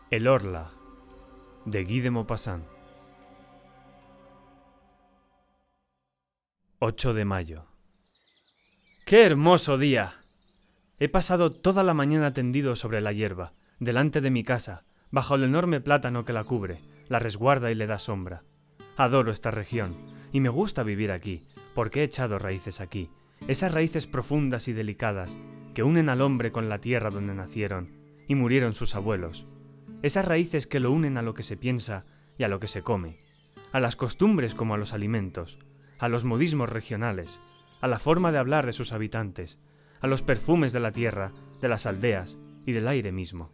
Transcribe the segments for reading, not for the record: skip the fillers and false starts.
El Orla, de Guy de Maupassant. 8 de mayo. ¡Qué hermoso día! He pasado toda la mañana tendido sobre la hierba, delante de mi casa, bajo el enorme plátano que la cubre, la resguarda y le da sombra. Adoro esta región, y me gusta vivir aquí, porque he echado raíces aquí, esas raíces profundas y delicadas que unen al hombre con la tierra donde nacieron y murieron sus abuelos. Esas raíces que lo unen a lo que se piensa y a lo que se come, a las costumbres como a los alimentos, a los modismos regionales, a la forma de hablar de sus habitantes, a los perfumes de la tierra, de las aldeas y del aire mismo.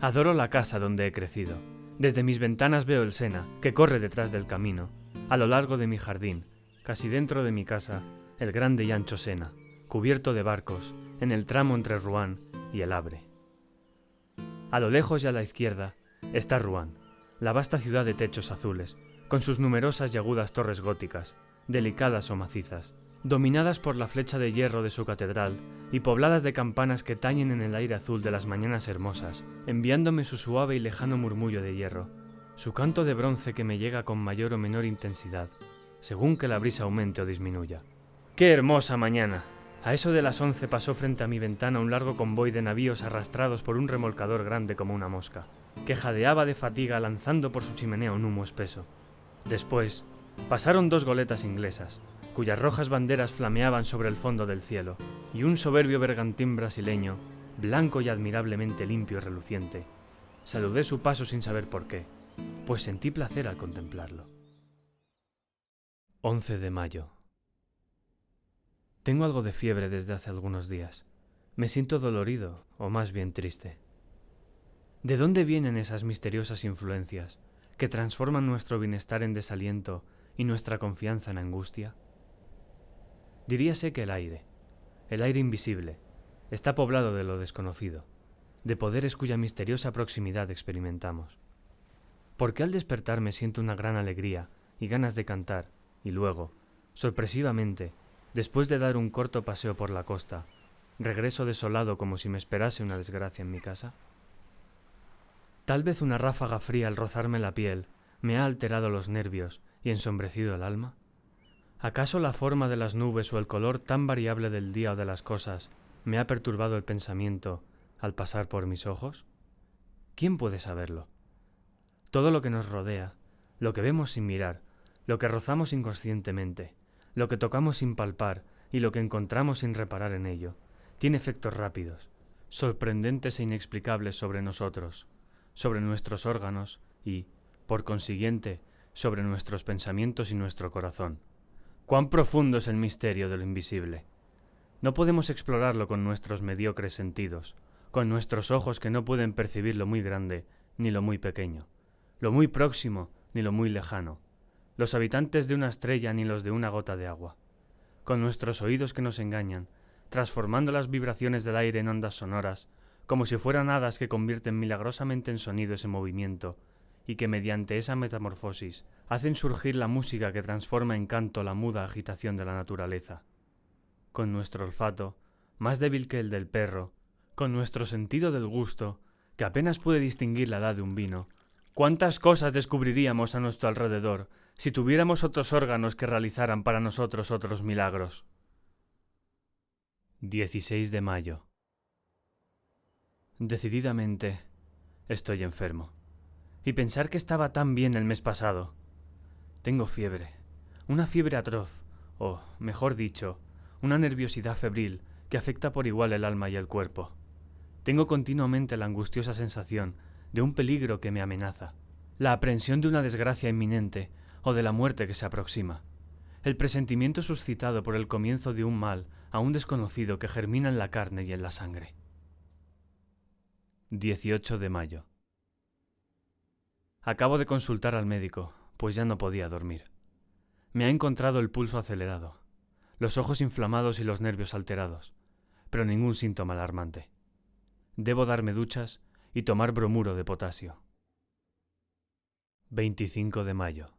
Adoro la casa donde he crecido. Desde mis ventanas veo el Sena, que corre detrás del camino, a lo largo de mi jardín, casi dentro de mi casa, el grande y ancho Sena, cubierto de barcos, en el tramo entre Rouen y el Havre. A lo lejos y a la izquierda está Rouen, la vasta ciudad de techos azules, con sus numerosas y agudas torres góticas, delicadas o macizas, dominadas por la flecha de hierro de su catedral y pobladas de campanas que tañen en el aire azul de las mañanas hermosas, enviándome su suave y lejano murmullo de hierro, su canto de bronce que me llega con mayor o menor intensidad, según que la brisa aumente o disminuya. ¡Qué hermosa mañana! A eso de las 11 pasó frente a mi ventana un largo convoy de navíos arrastrados por un remolcador grande como una mosca, que jadeaba de fatiga lanzando por su chimenea un humo espeso. Después, pasaron 2 goletas inglesas, cuyas rojas banderas flameaban sobre el fondo del cielo, y un soberbio bergantín brasileño, blanco y admirablemente limpio y reluciente. Saludé su paso sin saber por qué, pues sentí placer al contemplarlo. 11 de mayo. Tengo algo de fiebre desde hace algunos días. Me siento dolorido, o más bien triste. ¿De dónde vienen esas misteriosas influencias que transforman nuestro bienestar en desaliento y nuestra confianza en angustia? Diríase que el aire invisible, está poblado de lo desconocido, de poderes cuya misteriosa proximidad experimentamos. Porque al despertarme siento una gran alegría y ganas de cantar, y luego, sorpresivamente, después de dar un corto paseo por la costa, regreso desolado como si me esperase una desgracia en mi casa? Tal vez una ráfaga fría al rozarme la piel me ha alterado los nervios y ensombrecido el alma. ¿Acaso la forma de las nubes o el color tan variable del día o de las cosas me ha perturbado el pensamiento al pasar por mis ojos? ¿Quién puede saberlo? Todo lo que nos rodea, lo que vemos sin mirar, lo que rozamos inconscientemente, lo que tocamos sin palpar y lo que encontramos sin reparar en ello, tiene efectos rápidos, sorprendentes e inexplicables sobre nosotros, sobre nuestros órganos y, por consiguiente, sobre nuestros pensamientos y nuestro corazón. ¡Cuán profundo es el misterio de lo invisible! No podemos explorarlo con nuestros mediocres sentidos, con nuestros ojos que no pueden percibir lo muy grande ni lo muy pequeño, lo muy próximo ni lo muy lejano, los habitantes de una estrella ni los de una gota de agua, con nuestros oídos que nos engañan, transformando las vibraciones del aire en ondas sonoras, como si fueran hadas que convierten milagrosamente en sonido ese movimiento, y que mediante esa metamorfosis hacen surgir la música que transforma en canto la muda agitación de la naturaleza. Con nuestro olfato, más débil que el del perro, con nuestro sentido del gusto, que apenas puede distinguir la edad de un vino, ¿cuántas cosas descubriríamos a nuestro alrededor si tuviéramos otros órganos que realizaran para nosotros otros milagros? 16 de mayo. Decididamente, estoy enfermo. Y pensar que estaba tan bien el mes pasado. Tengo fiebre, una fiebre atroz, o, mejor dicho, una nerviosidad febril que afecta por igual el alma y el cuerpo. Tengo continuamente la angustiosa sensación de un peligro que me amenaza, la aprensión de una desgracia inminente o de la muerte que se aproxima, el presentimiento suscitado por el comienzo de un mal aún desconocido que germina en la carne y en la sangre. 18 de mayo. Acabo de consultar al médico, pues ya no podía dormir. Me ha encontrado el pulso acelerado, los ojos inflamados y los nervios alterados, pero ningún síntoma alarmante. Debo darme duchas y tomar bromuro de potasio. 25 de mayo.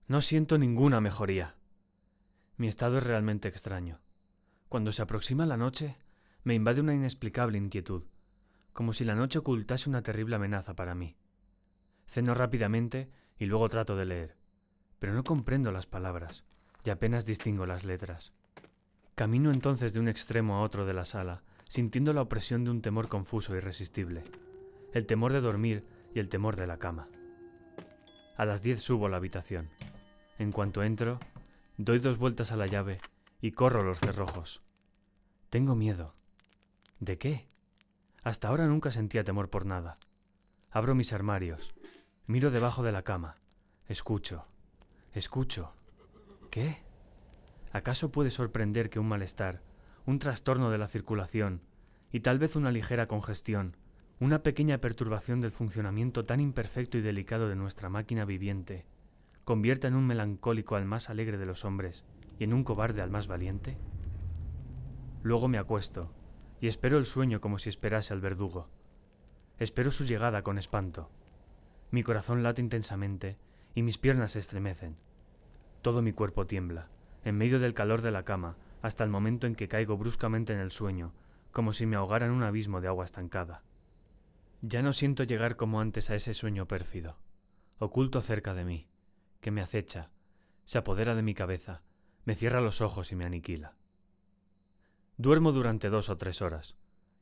No siento ninguna mejoría. Mi estado es realmente extraño. Cuando se aproxima la noche, me invade una inexplicable inquietud, como si la noche ocultase una terrible amenaza para mí. Ceno rápidamente y luego trato de leer, pero no comprendo las palabras y apenas distingo las letras. Camino entonces de un extremo a otro de la sala, sintiendo la opresión de un temor confuso e irresistible, el temor de dormir y el temor de la cama. A las 10 subo a la habitación. En cuanto entro, doy 2 vueltas a la llave y corro los cerrojos. Tengo miedo. ¿De qué? Hasta ahora nunca sentía temor por nada. Abro mis armarios, miro debajo de la cama, escucho. ¿Qué? ¿Acaso puede sorprender que un malestar, un trastorno de la circulación y tal vez una ligera congestión, una pequeña perturbación del funcionamiento tan imperfecto y delicado de nuestra máquina viviente, convierta en un melancólico al más alegre de los hombres y en un cobarde al más valiente? Luego me acuesto y espero el sueño como si esperase al verdugo. Espero su llegada con espanto. Mi corazón late intensamente y mis piernas se estremecen. Todo mi cuerpo tiembla, en medio del calor de la cama, hasta el momento en que caigo bruscamente en el sueño, como si me ahogara en un abismo de agua estancada. Ya no siento llegar como antes a ese sueño pérfido, oculto cerca de mí, que me acecha, se apodera de mi cabeza, me cierra los ojos y me aniquila. Duermo durante 2 o 3 horas,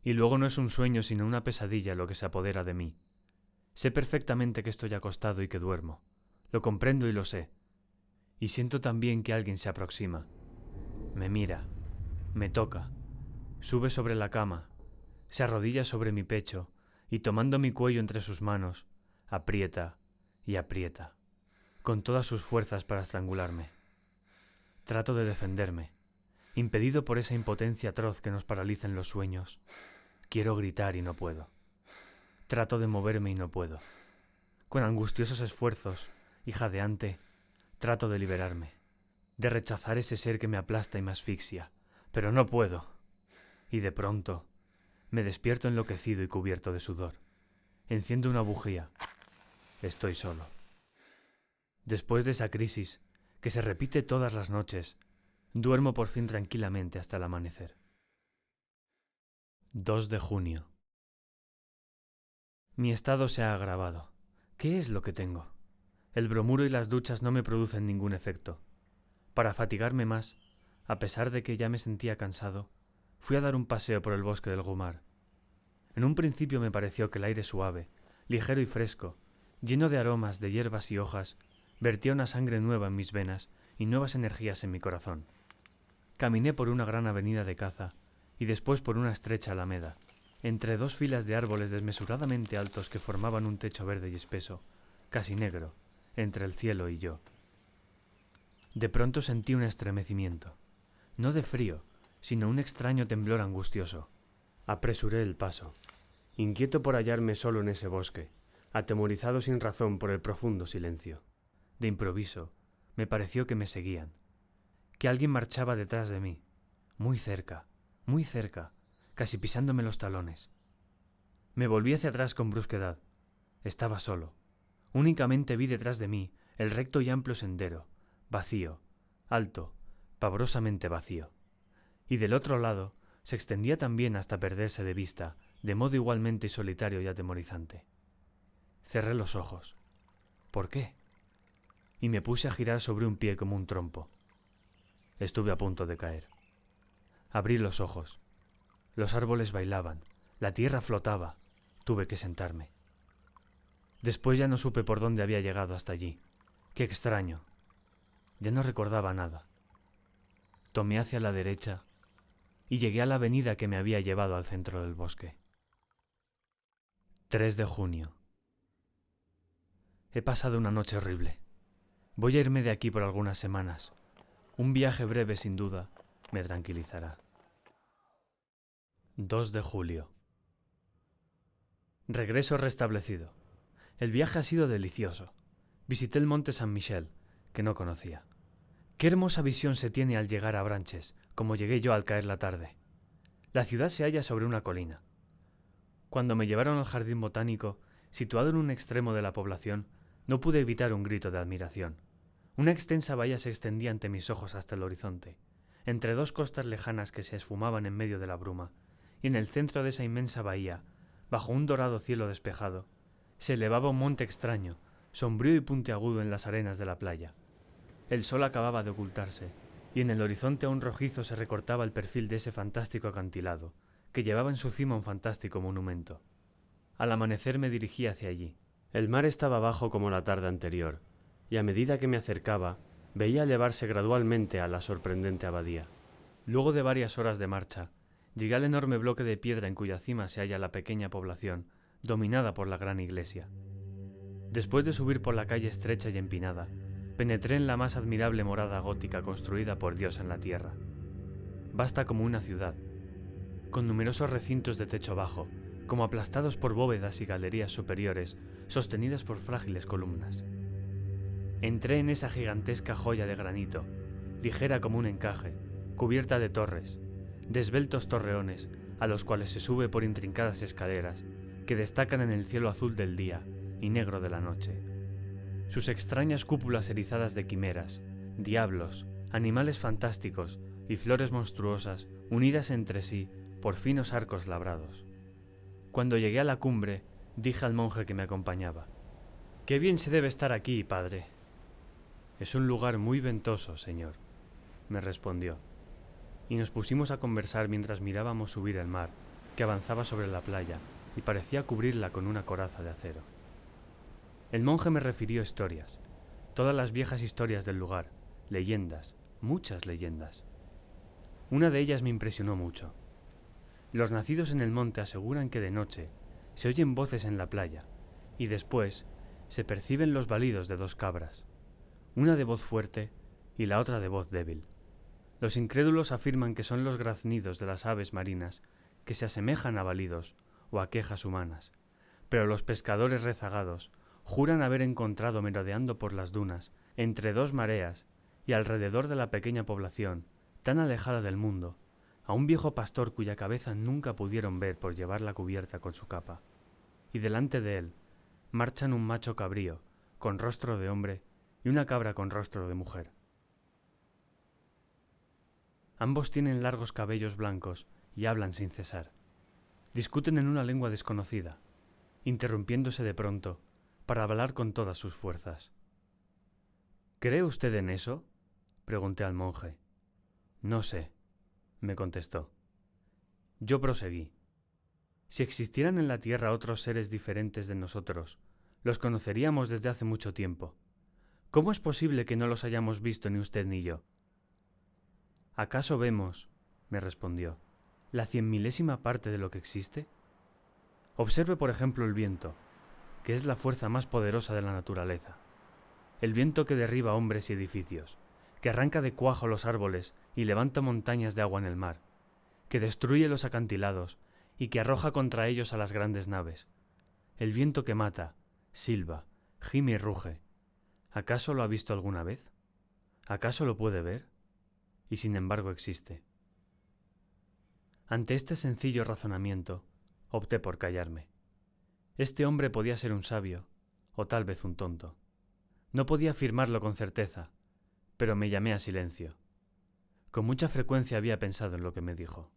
y luego no es un sueño sino una pesadilla lo que se apodera de mí. Sé perfectamente que estoy acostado y que duermo, lo comprendo y lo sé, y siento también que alguien se aproxima. Me mira, me toca, sube sobre la cama, se arrodilla sobre mi pecho y tomando mi cuello entre sus manos, aprieta y aprieta, con todas sus fuerzas para estrangularme. Trato de defenderme, impedido por esa impotencia atroz que nos paraliza en los sueños. Quiero gritar y no puedo. Trato de moverme y no puedo. Con angustiosos esfuerzos y jadeante, trato de liberarme, de rechazar ese ser que me aplasta y me asfixia, pero no puedo. Y de pronto, me despierto enloquecido y cubierto de sudor. Enciendo una bujía. Estoy solo. Después de esa crisis, que se repite todas las noches, duermo por fin tranquilamente hasta el amanecer. 2 de junio. Mi estado se ha agravado. ¿Qué es lo que tengo? El bromuro y las duchas no me producen ningún efecto. Para fatigarme más, a pesar de que ya me sentía cansado, fui a dar un paseo por el bosque del Gumar. En un principio me pareció que el aire suave, ligero y fresco, lleno de aromas, de hierbas y hojas, vertía una sangre nueva en mis venas y nuevas energías en mi corazón. Caminé por una gran avenida de caza y después por una estrecha alameda, entre 2 filas de árboles desmesuradamente altos que formaban un techo verde y espeso, casi negro, entre el cielo y yo. De pronto sentí un estremecimiento, no de frío, sino un extraño temblor angustioso. Apresuré el paso, inquieto por hallarme solo en ese bosque, atemorizado sin razón por el profundo silencio. De improviso, me pareció que me seguían, que alguien marchaba detrás de mí, muy cerca, casi pisándome los talones. Me volví hacia atrás con brusquedad. Estaba solo. Únicamente vi detrás de mí el recto y amplio sendero, vacío, alto, pavorosamente vacío. Y del otro lado se extendía también hasta perderse de vista, de modo igualmente solitario y atemorizante. Cerré los ojos. ¿Por qué? Y me puse a girar sobre un pie como un trompo. Estuve a punto de caer. Abrí los ojos. Los árboles bailaban, la tierra flotaba. Tuve que sentarme. Después ya no supe por dónde había llegado hasta allí. ¡Qué extraño! Ya no recordaba nada. Tomé hacia la derecha y llegué a la avenida que me había llevado al centro del bosque. 3 de junio. He pasado una noche horrible. Voy a irme de aquí por algunas semanas. Un viaje breve, sin duda, me tranquilizará. 2 de julio. Regreso restablecido. El viaje ha sido delicioso. Visité el monte San Michel, que no conocía. Qué hermosa visión se tiene al llegar a Branches, como llegué yo al caer la tarde. La ciudad se halla sobre una colina. Cuando me llevaron al jardín botánico, situado en un extremo de la población, no pude evitar un grito de admiración. Una extensa bahía se extendía ante mis ojos hasta el horizonte, entre 2 costas lejanas que se esfumaban en medio de la bruma, y en el centro de esa inmensa bahía, bajo un dorado cielo despejado, se elevaba un monte extraño, sombrío y puntiagudo en las arenas de la playa. El sol acababa de ocultarse, y en el horizonte aún rojizo se recortaba el perfil de ese fantástico acantilado, que llevaba en su cima un fantástico monumento. Al amanecer me dirigí hacia allí. El mar estaba bajo como la tarde anterior, y a medida que me acercaba, veía elevarse gradualmente a la sorprendente abadía. Luego de varias horas de marcha, llegué al enorme bloque de piedra en cuya cima se halla la pequeña población, dominada por la gran iglesia. Después de subir por la calle estrecha y empinada, penetré en la más admirable morada gótica construida por Dios en la tierra. Vasta como una ciudad, con numerosos recintos de techo bajo, como aplastados por bóvedas y galerías superiores, sostenidas por frágiles columnas. Entré en esa gigantesca joya de granito, ligera como un encaje, cubierta de torres, de esbeltos torreones, a los cuales se sube por intrincadas escaleras, que destacan en el cielo azul del día y negro de la noche. Sus extrañas cúpulas erizadas de quimeras, diablos, animales fantásticos y flores monstruosas unidas entre sí por finos arcos labrados. Cuando llegué a la cumbre, dije al monje que me acompañaba: «Qué bien se debe estar aquí, padre». «Es un lugar muy ventoso, señor», me respondió, y nos pusimos a conversar mientras mirábamos subir el mar, que avanzaba sobre la playa y parecía cubrirla con una coraza de acero. El monje me refirió historias, todas las viejas historias del lugar, leyendas, muchas leyendas. Una de ellas me impresionó mucho. Los nacidos en el monte aseguran que de noche se oyen voces en la playa y después se perciben los balidos de dos cabras, una de voz fuerte y la otra de voz débil. Los incrédulos afirman que son los graznidos de las aves marinas que se asemejan a balidos o a quejas humanas, pero los pescadores rezagados juran haber encontrado merodeando por las dunas, entre dos mareas y alrededor de la pequeña población, tan alejada del mundo, a un viejo pastor cuya cabeza nunca pudieron ver por llevarla cubierta con su capa, y delante de él marchan un macho cabrío con rostro de hombre y una cabra con rostro de mujer. Ambos tienen largos cabellos blancos y hablan sin cesar. Discuten en una lengua desconocida, interrumpiéndose de pronto para hablar con todas sus fuerzas. ¿Cree usted en eso?, pregunté al monje. No sé, me contestó. Yo proseguí. Si existieran en la tierra otros seres diferentes de nosotros, los conoceríamos desde hace mucho tiempo. ¿Cómo es posible que no los hayamos visto ni usted ni yo? ¿Acaso vemos, me respondió, la 100.000ª parte de lo que existe? Observe, por ejemplo, el viento, que es la fuerza más poderosa de la naturaleza. El viento que derriba hombres y edificios, que arranca de cuajo los árboles y levanta montañas de agua en el mar, que destruye los acantilados y que arroja contra ellos a las grandes naves. El viento que mata, silba, gime y ruge. ¿Acaso lo ha visto alguna vez? ¿Acaso lo puede ver? Y sin embargo existe. Ante este sencillo razonamiento, opté por callarme. Este hombre podía ser un sabio, o tal vez un tonto. No podía afirmarlo con certeza, pero me llamé a silencio. Con mucha frecuencia había pensado en lo que me dijo.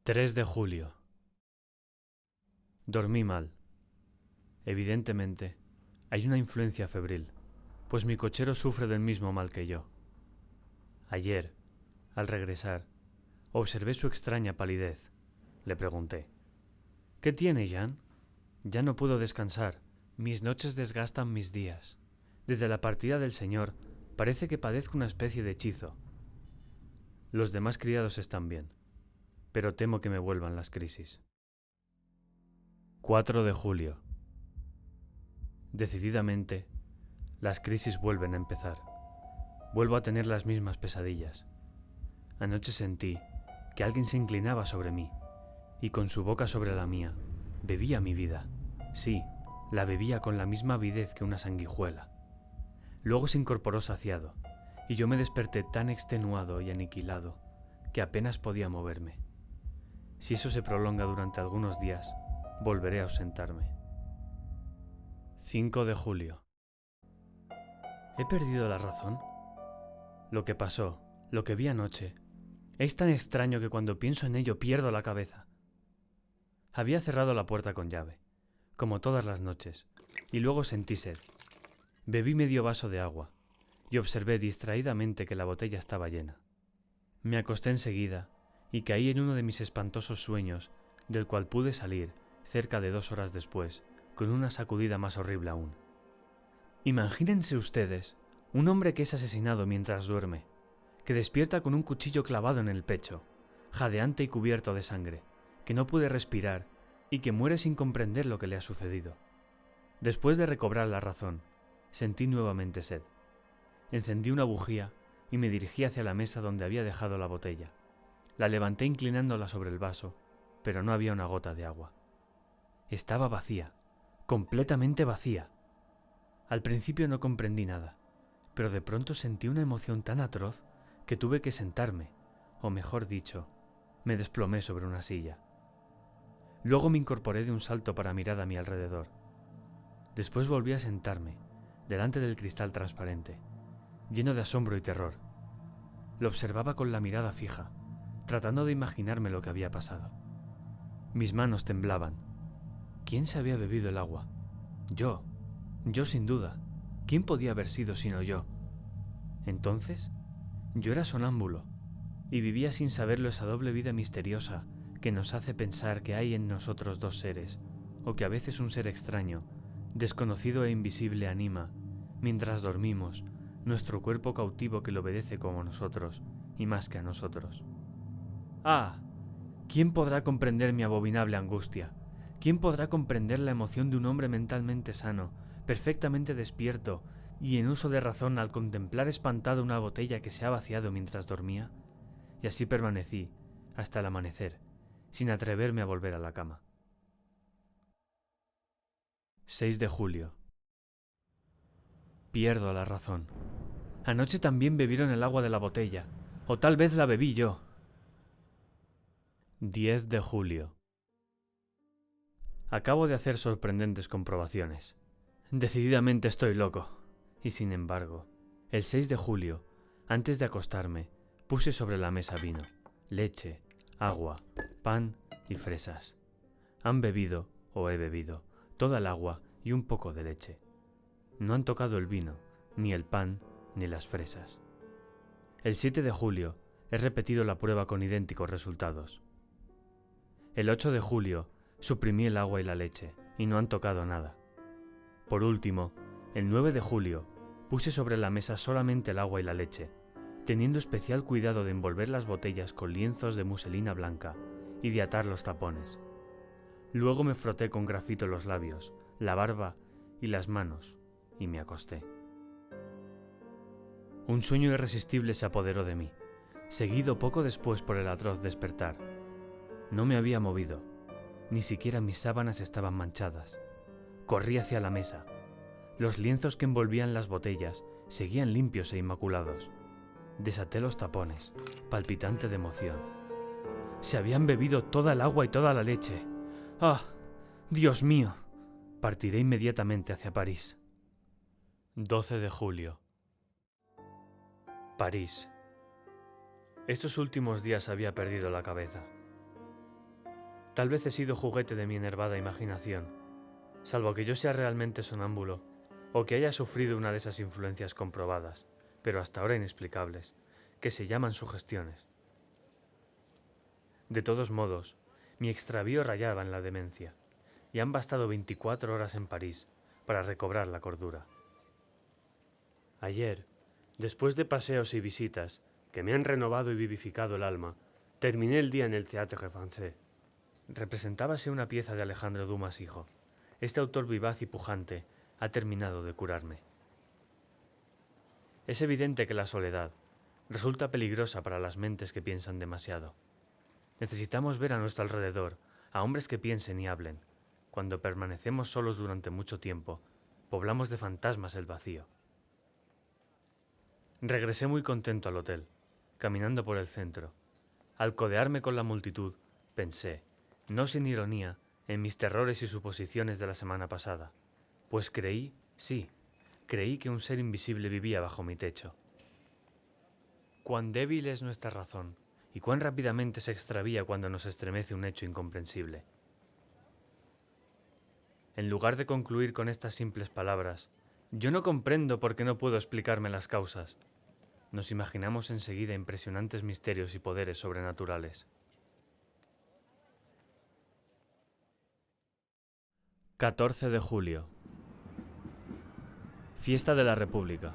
3 de julio. Dormí mal. Evidentemente, hay una influencia febril, pues mi cochero sufre del mismo mal que yo. Ayer, al regresar, observé su extraña palidez. Le pregunté: ¿Qué tiene, Jean? Ya no puedo descansar. Mis noches desgastan mis días. Desde la partida del señor, parece que padezco una especie de hechizo. Los demás criados están bien, pero temo que me vuelvan las crisis. 4 de julio. Decididamente, las crisis vuelven a empezar. Vuelvo a tener las mismas pesadillas. Anoche sentí que alguien se inclinaba sobre mí y con su boca sobre la mía bebía mi vida. Sí, la bebía con la misma avidez que una sanguijuela. Luego se incorporó saciado y yo me desperté tan extenuado y aniquilado que apenas podía moverme. Si eso se prolonga durante algunos días, volveré a ausentarme. 5 de julio. ¿He perdido la razón? Lo que pasó, lo que vi anoche, Es tan extraño que cuando pienso en ello pierdo la cabeza. Había cerrado la puerta con llave, como todas las noches, y luego sentí sed. Bebí medio vaso de agua y observé distraídamente que la botella estaba llena. Me acosté enseguida y caí en uno de mis espantosos sueños, del cual pude salir, cerca de 2 horas después, con una sacudida más horrible aún. Imagínense ustedes un hombre que es asesinado mientras duerme, que despierta con un cuchillo clavado en el pecho, jadeante y cubierto de sangre, que no puede respirar y que muere sin comprender lo que le ha sucedido. Después de recobrar la razón, sentí nuevamente sed. Encendí una bujía y me dirigí hacia la mesa donde había dejado la botella. La levanté inclinándola sobre el vaso, pero no había una gota de agua. Estaba vacía, completamente vacía. Al principio no comprendí nada, pero de pronto sentí una emoción tan atroz que tuve que sentarme, o mejor dicho, me desplomé sobre una silla. Luego me incorporé de un salto para mirar a mi alrededor. Después volví a sentarme, delante del cristal transparente, lleno de asombro y terror. Lo observaba con la mirada fija, tratando de imaginarme lo que había pasado. Mis manos temblaban. ¿Quién se había bebido el agua? Yo sin duda. ¿Quién podía haber sido sino yo? Entonces, yo era sonámbulo, y vivía sin saberlo esa doble vida misteriosa que nos hace pensar que hay en nosotros dos seres, o que a veces un ser extraño, desconocido e invisible anima, mientras dormimos, nuestro cuerpo cautivo que le obedece como a nosotros, y más que a nosotros. ¡Ah! ¿Quién podrá comprender mi abominable angustia? ¿Quién podrá comprender la emoción de un hombre mentalmente sano, perfectamente despierto y en uso de razón al contemplar espantado una botella que se ha vaciado mientras dormía? Y así permanecí, hasta el amanecer, sin atreverme a volver a la cama. 6 de julio. Pierdo la razón. Anoche también bebieron el agua de la botella, o tal vez la bebí yo. 10 de julio. Acabo de hacer sorprendentes comprobaciones. Decididamente estoy loco. Y sin embargo, el 6 de julio, antes de acostarme, puse sobre la mesa vino, leche, agua, pan y fresas. Han bebido, o he bebido, toda el agua y un poco de leche. No han tocado el vino, ni el pan, ni las fresas. El 7 de julio he repetido la prueba con idénticos resultados. El 8 de julio suprimí el agua y la leche, y no han tocado nada. Por último, el 9 de julio puse sobre la mesa solamente el agua y la leche, teniendo especial cuidado de envolver las botellas con lienzos de muselina blanca y de atar los tapones. Luego me froté con grafito los labios, la barba y las manos, y me acosté. Un sueño irresistible se apoderó de mí, seguido poco después por el atroz despertar. No me había movido, ni siquiera mis sábanas estaban manchadas. Corrí hacia la mesa. Los lienzos que envolvían las botellas seguían limpios e inmaculados. Desaté los tapones, palpitante de emoción. Se habían bebido toda el agua y toda la leche. ¡Ah! ¡Dios mío! Partiré inmediatamente hacia París. 12 de julio. París. Estos últimos días había perdido la cabeza. Tal vez he sido juguete de mi enervada imaginación, salvo que yo sea realmente sonámbulo, o que haya sufrido una de esas influencias comprobadas, pero hasta ahora inexplicables, que se llaman sugestiones. De todos modos, mi extravío rayaba en la demencia, y han bastado 24 horas en París para recobrar la cordura. Ayer, después de paseos y visitas que me han renovado y vivificado el alma, terminé el día en el Théâtre Français. Representábase una pieza de Alejandro Dumas hijo. Este autor vivaz y pujante ha terminado de curarme. Es evidente que la soledad resulta peligrosa para las mentes que piensan demasiado. Necesitamos ver a nuestro alrededor a hombres que piensen y hablen. Cuando permanecemos solos durante mucho tiempo, poblamos de fantasmas el vacío. Regresé muy contento al hotel, caminando por el centro. Al codearme con la multitud, pensé, no sin ironía, en mis terrores y suposiciones de la semana pasada, pues creí que un ser invisible vivía bajo mi techo. Cuán débil es nuestra razón, y cuán rápidamente se extravía cuando nos estremece un hecho incomprensible. En lugar de concluir con estas simples palabras, yo no comprendo por qué no puedo explicarme las causas, nos imaginamos enseguida impresionantes misterios y poderes sobrenaturales. 14 de julio. Fiesta de la República.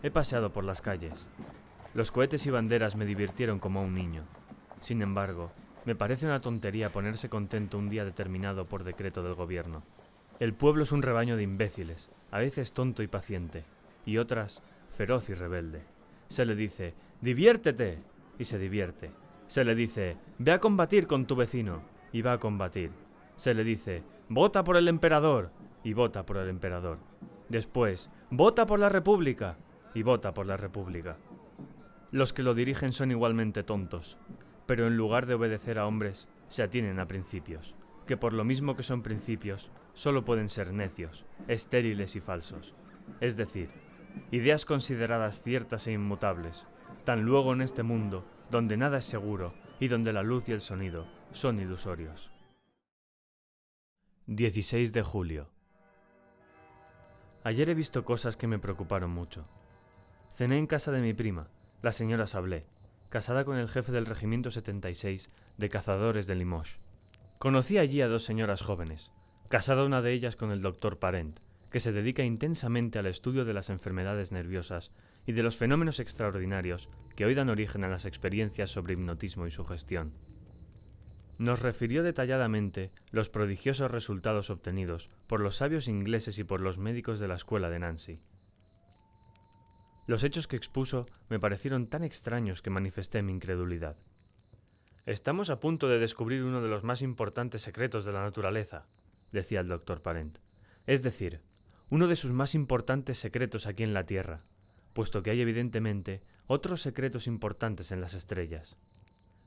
He paseado por las calles. Los cohetes y banderas me divirtieron como a un niño. Sin embargo, me parece una tontería ponerse contento un día determinado por decreto del gobierno. El pueblo es un rebaño de imbéciles, a veces tonto y paciente, y otras feroz y rebelde. Se le dice, ¡diviértete!, y se divierte. Se le dice, ve a combatir con tu vecino, y va a combatir. Se le dice, vota por el emperador, y vota por el emperador. Después, vota por la República, y vota por la República. Los que lo dirigen son igualmente tontos, pero en lugar de obedecer a hombres, se atienen a principios, que por lo mismo que son principios, solo pueden ser necios, estériles y falsos. Es decir, ideas consideradas ciertas e inmutables, tan luego en este mundo, donde nada es seguro y donde la luz y el sonido son ilusorios. 16 de julio. Ayer he visto cosas que me preocuparon mucho. Cené en casa de mi prima, la señora Sablé, casada con el jefe del regimiento 76 de cazadores de Limoges. Conocí allí a dos señoras jóvenes, casada una de ellas con el doctor Parent, que se dedica intensamente al estudio de las enfermedades nerviosas y de los fenómenos extraordinarios que hoy dan origen a las experiencias sobre hipnotismo y sugestión. Nos refirió detalladamente los prodigiosos resultados obtenidos por los sabios ingleses y por los médicos de la escuela de Nancy. Los hechos que expuso me parecieron tan extraños que manifesté mi incredulidad. Estamos a punto de descubrir uno de los más importantes secretos de la naturaleza, decía el doctor Parent. Es decir, uno de sus más importantes secretos aquí en la Tierra, puesto que hay evidentemente otros secretos importantes en las estrellas.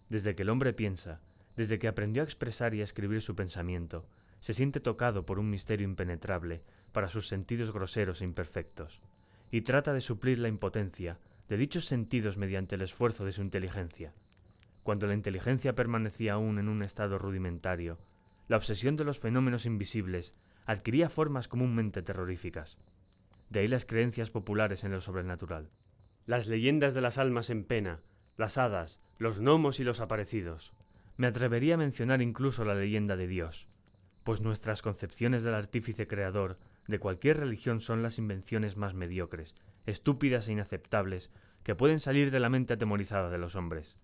Desde que el hombre piensa, desde que aprendió a expresar y a escribir su pensamiento, se siente tocado por un misterio impenetrable para sus sentidos groseros e imperfectos, y trata de suplir la impotencia de dichos sentidos mediante el esfuerzo de su inteligencia. Cuando la inteligencia permanecía aún en un estado rudimentario, la obsesión de los fenómenos invisibles adquiría formas comúnmente terroríficas. De ahí las creencias populares en lo sobrenatural. Las leyendas de las almas en pena, las hadas, los gnomos y los aparecidos. Me atrevería a mencionar incluso la leyenda de Dios, pues nuestras concepciones del artífice creador de cualquier religión son las invenciones más mediocres, estúpidas e inaceptables que pueden salir de la mente atemorizada de los hombres.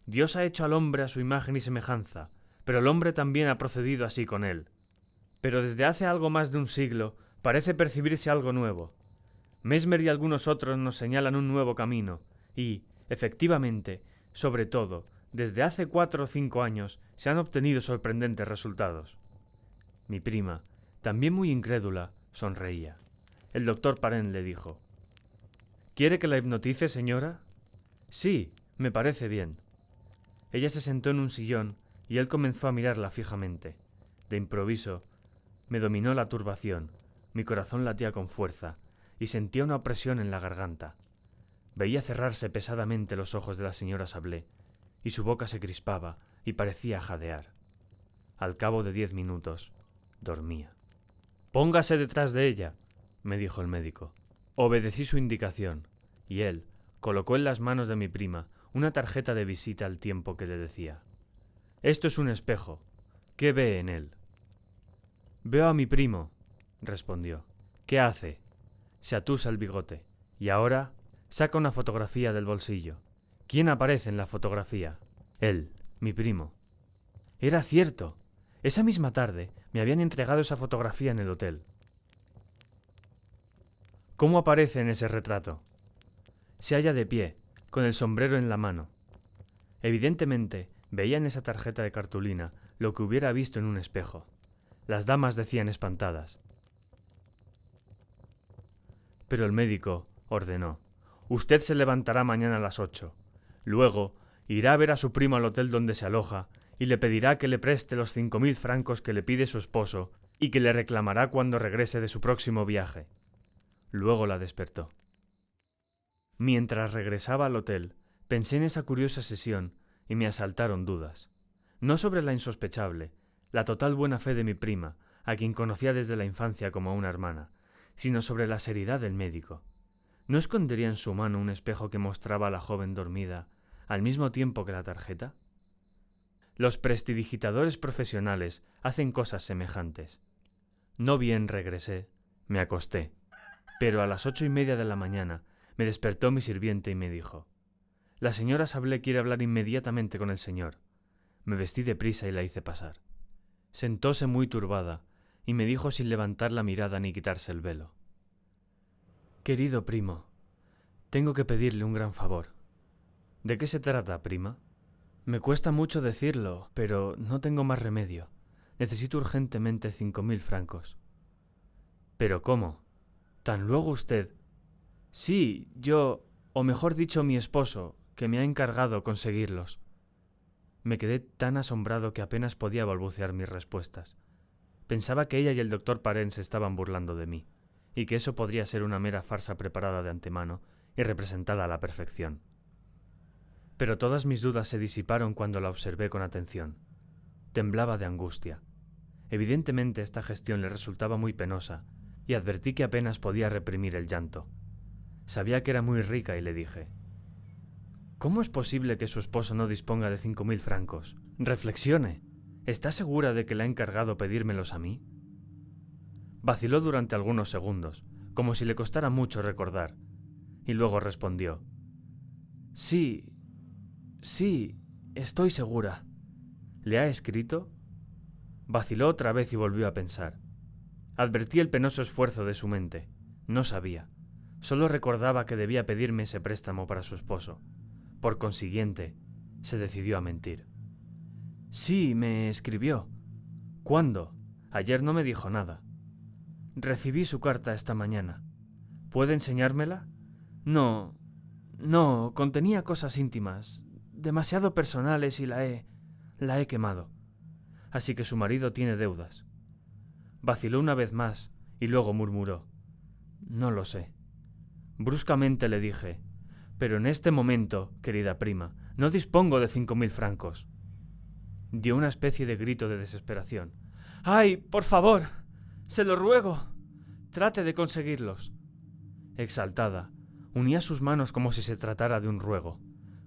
Dios ha hecho al hombre a su imagen y semejanza, pero el hombre también ha procedido así con él. Pero desde hace algo más de un siglo parece percibirse algo nuevo. Mesmer y algunos otros nos señalan un nuevo camino, y, efectivamente, sobre todo, desde hace 4 o 5 años se han obtenido sorprendentes resultados. Mi prima, también muy incrédula, sonreía. El doctor Parent le dijo: ¿Quiere que la hipnotice, señora? Sí, me parece bien. Ella se sentó en un sillón y él comenzó a mirarla fijamente. De improviso, me dominó la turbación, mi corazón latía con fuerza y sentía una opresión en la garganta. Veía cerrarse pesadamente los ojos de la señora Sablé y su boca se crispaba y parecía jadear. Al cabo de 10 minutos, dormía. «Póngase detrás de ella», me dijo el médico. Obedecí su indicación y él colocó en las manos de mi prima una tarjeta de visita al tiempo que le decía: «Esto es un espejo. ¿Qué ve en él?» «Veo a mi primo», respondió. «¿Qué hace?» Se atusa el bigote. «Y ahora?» Saca una fotografía del bolsillo. ¿Quién aparece en la fotografía? Él, mi primo. Era cierto. Esa misma tarde me habían entregado esa fotografía en el hotel. ¿Cómo aparece en ese retrato? Se halla de pie, con el sombrero en la mano. Evidentemente, veía en esa tarjeta de cartulina lo que hubiera visto en un espejo. Las damas decían espantadas. Pero el médico ordenó: «Usted se levantará mañana a las 8. Luego irá a ver a su primo al hotel donde se aloja y le pedirá que le preste los 5.000 francos que le pide su esposo y que le reclamará cuando regrese de su próximo viaje». Luego la despertó. Mientras regresaba al hotel, pensé en esa curiosa sesión y me asaltaron dudas. No sobre la insospechable, la total buena fe de mi prima, a quien conocía desde la infancia como a una hermana, sino sobre la seriedad del médico. ¿No escondería en su mano un espejo que mostraba a la joven dormida al mismo tiempo que la tarjeta? Los prestidigitadores profesionales hacen cosas semejantes. No bien regresé, me acosté, pero a las 8:30 de la mañana me despertó mi sirviente y me dijo: «La señora Sablé quiere hablar inmediatamente con el señor». Me vestí deprisa y la hice pasar. Sentóse muy turbada y me dijo sin levantar la mirada ni quitarse el velo: «Querido primo, tengo que pedirle un gran favor». «¿De qué se trata, prima?» «Me cuesta mucho decirlo, pero no tengo más remedio. Necesito urgentemente 5.000 francos». «¿Pero cómo? ¿Tan luego usted?» «Sí, yo, o mejor dicho mi esposo, que me ha encargado conseguirlos». Me quedé tan asombrado que apenas podía balbucear mis respuestas. Pensaba que ella y el doctor Parent se estaban burlando de mí, y que eso podría ser una mera farsa preparada de antemano y representada a la perfección. Pero todas mis dudas se disiparon cuando la observé con atención. Temblaba de angustia. Evidentemente esta gestión le resultaba muy penosa, y advertí que apenas podía reprimir el llanto. Sabía que era muy rica y le dije: «¿Cómo es posible que su esposo no disponga de 5.000 francos? Reflexione. ¿Está segura de que le ha encargado pedírmelos a mí?» Vaciló durante algunos segundos, como si le costara mucho recordar, y luego respondió: «Sí, estoy segura». «¿Le ha escrito?» Vaciló otra vez y volvió a pensar. Advertí el penoso esfuerzo de su mente. No sabía. Solo recordaba que debía pedirme ese préstamo para su esposo. Por consiguiente, se decidió a mentir. «Sí, me escribió». «¿Cuándo?» «Ayer no me dijo nada». «Recibí su carta esta mañana». «¿Puede enseñármela?» No, contenía cosas íntimas, demasiado personales y la he quemado. Así que su marido tiene deudas». Vaciló una vez más y luego murmuró: «No lo sé». Bruscamente le dije: «Pero en este momento, querida prima, no dispongo de 5.000 francos». Dio una especie de grito de desesperación. «¡Ay, por favor! ¡Se lo ruego! Trate de conseguirlos». Exaltada, unía sus manos como si se tratara de un ruego.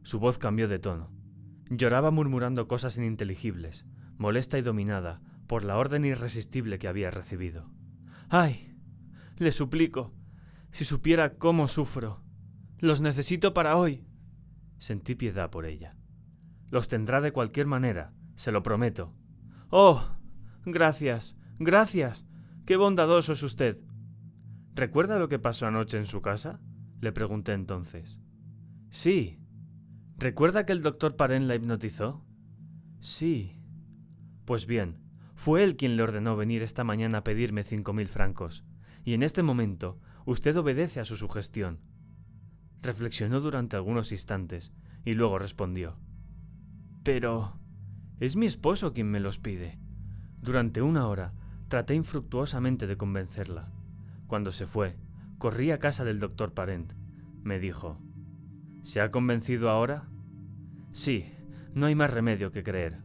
Su voz cambió de tono. Lloraba murmurando cosas ininteligibles, molesta y dominada por la orden irresistible que había recibido. «¡Ay! Le suplico, si supiera cómo sufro. Los necesito para hoy». Sentí piedad por ella. «Los tendrá de cualquier manera, se lo prometo». «Oh, gracias, gracias. Qué bondadoso es usted». «¿Recuerda lo que pasó anoche en su casa?», le pregunté entonces. «Sí». «¿Recuerda que el doctor Parent la hipnotizó?». «Sí». «Pues bien, fue él quien le ordenó venir esta mañana a pedirme 5.000 francos, y en este momento usted obedece a su sugestión». Reflexionó durante algunos instantes y luego respondió: «Pero es mi esposo quien me los pide». Durante 1 hora traté infructuosamente de convencerla. Cuando se fue, corrí a casa del doctor Parent. Me dijo: «¿Se ha convencido ahora?». «Sí, no hay más remedio que creer.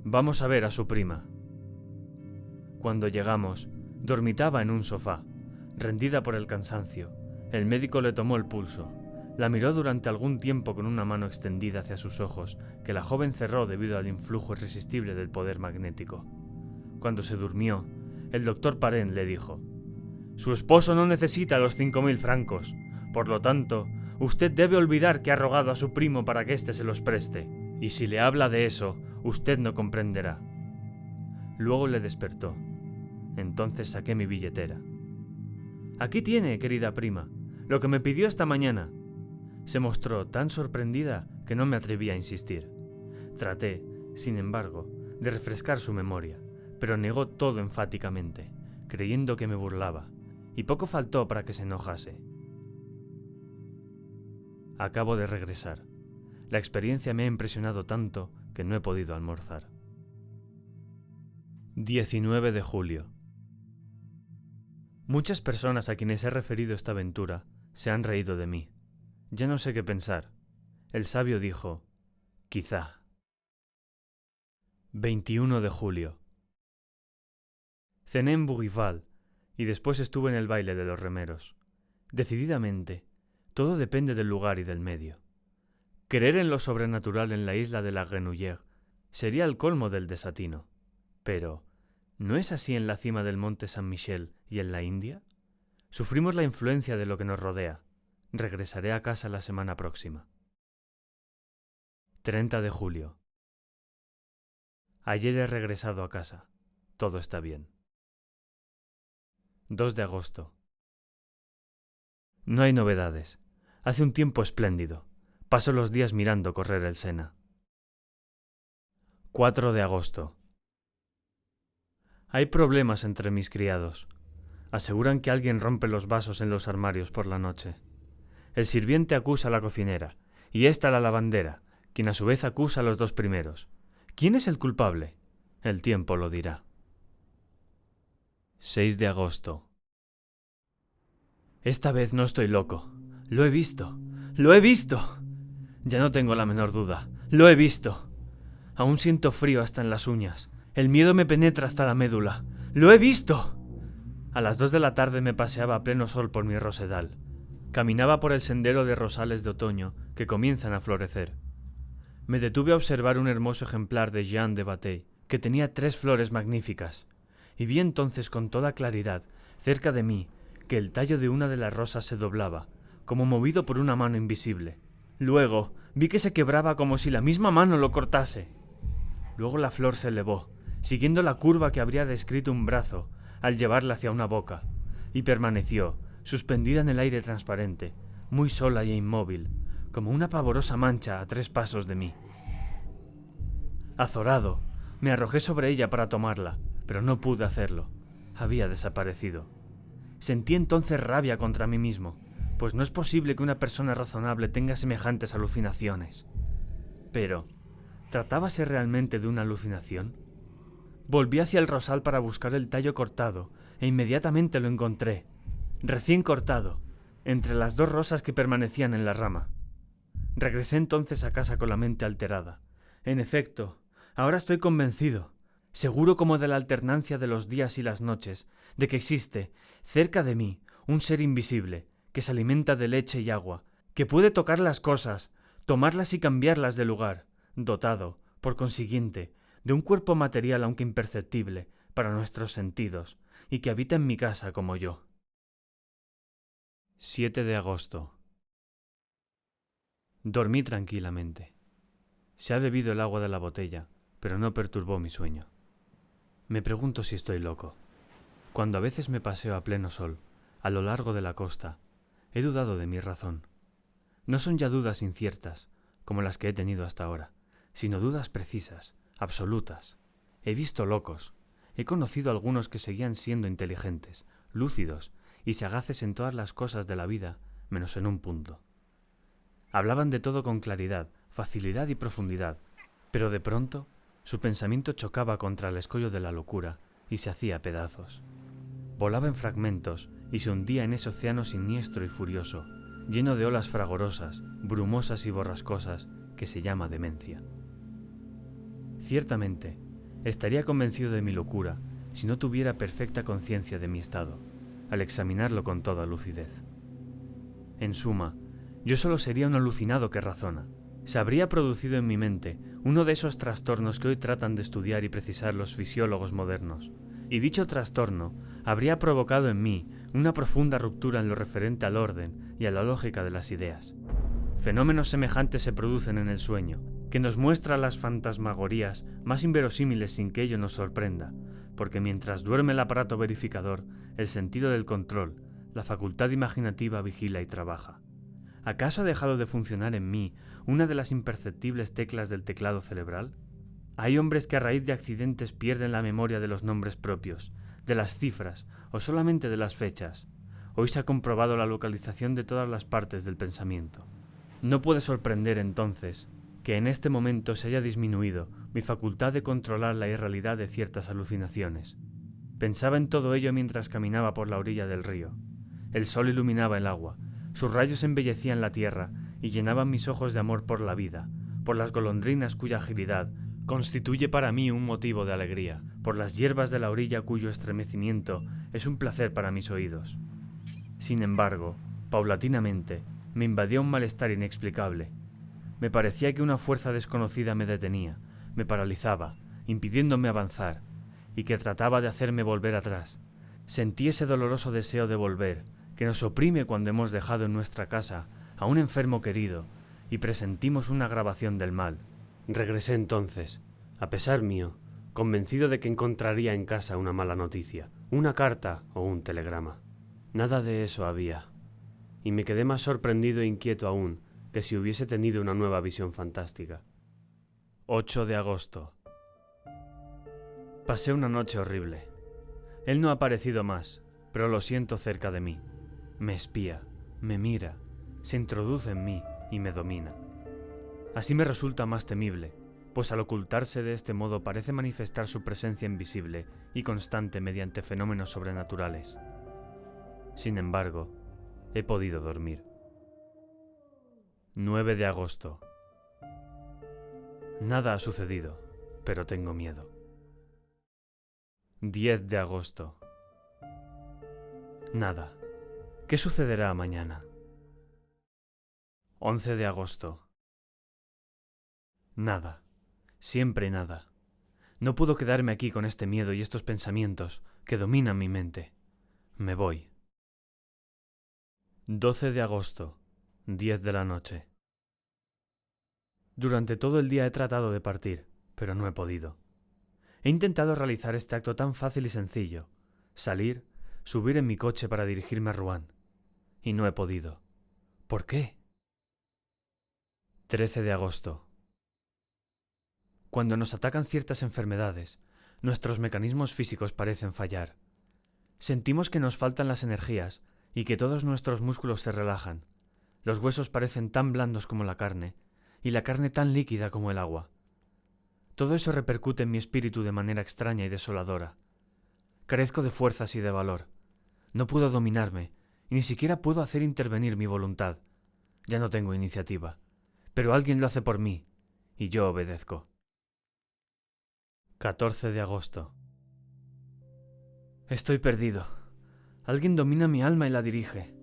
Vamos a ver a su prima». Cuando llegamos, dormitaba en un sofá, rendida por el cansancio. El médico le tomó el pulso. La miró durante algún tiempo con una mano extendida hacia sus ojos, que la joven cerró debido al influjo irresistible del poder magnético. Cuando se durmió, el doctor Parent le dijo: «Su esposo no necesita los 5.000 francos. Por lo tanto, usted debe olvidar que ha rogado a su primo para que éste se los preste. Y si le habla de eso, usted no comprenderá». Luego le despertó. Entonces saqué mi billetera. «Aquí tiene, querida prima, lo que me pidió esta mañana». Se mostró tan sorprendida que no me atreví a insistir. Traté, sin embargo, de refrescar su memoria, pero negó todo enfáticamente, creyendo que me burlaba, y poco faltó para que se enojase. Acabo de regresar. La experiencia me ha impresionado tanto que no he podido almorzar. 19 de julio. Muchas personas a quienes he referido esta aventura se han reído de mí. Ya no sé qué pensar. El sabio dijo, quizá. 21 de julio. Cené en Bougival y después estuve en el baile de los remeros. Decididamente, todo depende del lugar y del medio. Creer en lo sobrenatural en la isla de la Grenouillère sería el colmo del desatino. Pero, ¿no es así en la cima del monte San Michel y en la India? Sufrimos la influencia de lo que nos rodea. Regresaré a casa la semana próxima. 30 de julio. Ayer he regresado a casa. Todo está bien. 2 de agosto. No hay novedades. Hace un tiempo espléndido. Paso los días mirando correr el Sena. 4 de agosto. Hay problemas entre mis criados. Aseguran que alguien rompe los vasos en los armarios por la noche. El sirviente acusa a la cocinera, y ésta a la lavandera, quien a su vez acusa a los dos primeros. ¿Quién es el culpable? El tiempo lo dirá. 6 de agosto. Esta vez no estoy loco. Lo he visto. ¡Lo he visto! Ya no tengo la menor duda. ¡Lo he visto! Aún siento frío hasta en las uñas. El miedo me penetra hasta la médula. ¡Lo he visto! A las 2 de la tarde me paseaba a pleno sol por mi rosedal. Caminaba por el sendero de rosales de otoño que comienzan a florecer. Me detuve a observar un hermoso ejemplar de Jean de Batey, que tenía 3 flores magníficas, y vi entonces con toda claridad, cerca de mí, que el tallo de una de las rosas se doblaba, como movido por una mano invisible. Luego vi que se quebraba como si la misma mano lo cortase. Luego la flor se elevó, siguiendo la curva que habría descrito un brazo al llevarla hacia una boca, y permaneció, suspendida en el aire transparente, muy sola e inmóvil, como una pavorosa mancha a 3 pasos de mí. Azorado, me arrojé sobre ella para tomarla, pero no pude hacerlo. Había desaparecido. Sentí entonces rabia contra mí mismo, pues no es posible que una persona razonable tenga semejantes alucinaciones. Pero, ¿tratábase realmente de una alucinación? Volví hacia el rosal para buscar el tallo cortado, e inmediatamente lo encontré, recién cortado, entre las 2 rosas que permanecían en la rama. Regresé entonces a casa con la mente alterada. En efecto, ahora estoy convencido, seguro como de la alternancia de los días y las noches, de que existe, cerca de mí, un ser invisible, que se alimenta de leche y agua, que puede tocar las cosas, tomarlas y cambiarlas de lugar, dotado, por consiguiente, de un cuerpo material aunque imperceptible para nuestros sentidos, y que habita en mi casa como yo. 7 de agosto. Dormí tranquilamente. Se ha bebido el agua de la botella, pero no perturbó mi sueño. Me pregunto si estoy loco. Cuando a veces me paseo a pleno sol, a lo largo de la costa, he dudado de mi razón. No son ya dudas inciertas, como las que he tenido hasta ahora, sino dudas precisas, absolutas. He visto locos. He conocido a algunos que seguían siendo inteligentes, lúcidos y sagaces en todas las cosas de la vida, menos en un punto. Hablaban de todo con claridad, facilidad y profundidad, pero de pronto su pensamiento chocaba contra el escollo de la locura y se hacía pedazos. Volaba en fragmentos y se hundía en ese océano siniestro y furioso, lleno de olas fragorosas, brumosas y borrascosas, que se llama demencia. Ciertamente, estaría convencido de mi locura si no tuviera perfecta conciencia de mi estado, al examinarlo con toda lucidez. En suma, yo solo sería un alucinado que razona. Se habría producido en mi mente uno de esos trastornos que hoy tratan de estudiar y precisar los fisiólogos modernos, y dicho trastorno habría provocado en mí una profunda ruptura en lo referente al orden y a la lógica de las ideas. Fenómenos semejantes se producen en el sueño, que nos muestra las fantasmagorías más inverosímiles sin que ello nos sorprenda, porque mientras duerme el aparato verificador, el sentido del control, la facultad imaginativa vigila y trabaja. ¿Acaso ha dejado de funcionar en mí una de las imperceptibles teclas del teclado cerebral? Hay hombres que a raíz de accidentes pierden la memoria de los nombres propios, de las cifras o solamente de las fechas. Hoy se ha comprobado la localización de todas las partes del pensamiento. No puede sorprender entonces que en este momento se haya disminuido mi facultad de controlar la irrealidad de ciertas alucinaciones. Pensaba en todo ello mientras caminaba por la orilla del río. El sol iluminaba el agua, sus rayos embellecían la tierra y llenaban mis ojos de amor por la vida, por las golondrinas cuya agilidad constituye para mí un motivo de alegría, por las hierbas de la orilla cuyo estremecimiento es un placer para mis oídos. Sin embargo, paulatinamente, me invadía un malestar inexplicable. Me parecía que una fuerza desconocida me detenía, me paralizaba, impidiéndome avanzar, y que trataba de hacerme volver atrás. Sentí ese doloroso deseo de volver, que nos oprime cuando hemos dejado en nuestra casa a un enfermo querido, y presentimos una agravación del mal. Regresé entonces, a pesar mío, convencido de que encontraría en casa una mala noticia, una carta o un telegrama. Nada de eso había, y me quedé más sorprendido e inquieto aún que si hubiese tenido una nueva visión fantástica. 8 de agosto. Pasé una noche horrible. Él no ha aparecido más, pero lo siento cerca de mí. Me espía, me mira, se introduce en mí y me domina. Así me resulta más temible, pues al ocultarse de este modo parece manifestar su presencia invisible y constante mediante fenómenos sobrenaturales. Sin embargo, he podido dormir. 9 de agosto. Nada ha sucedido, pero tengo miedo. 10 de agosto. Nada. ¿Qué sucederá mañana? 11 de agosto. Nada. Siempre nada. No puedo quedarme aquí con este miedo y estos pensamientos que dominan mi mente. Me voy. 12 de agosto, 10 de la noche. Durante todo el día he tratado de partir, pero no he podido. He intentado realizar este acto tan fácil y sencillo, salir, subir en mi coche para dirigirme a Rouen, y no he podido. ¿Por qué? 13 de agosto. Cuando nos atacan ciertas enfermedades, nuestros mecanismos físicos parecen fallar. Sentimos que nos faltan las energías y que todos nuestros músculos se relajan. Los huesos parecen tan blandos como la carne, y la carne tan líquida como el agua. Todo eso repercute en mi espíritu de manera extraña y desoladora. Carezco de fuerzas y de valor. No puedo dominarme, y ni siquiera puedo hacer intervenir mi voluntad. Ya no tengo iniciativa, pero alguien lo hace por mí, y yo obedezco. 14 de agosto. Estoy perdido. Alguien domina mi alma y la dirige.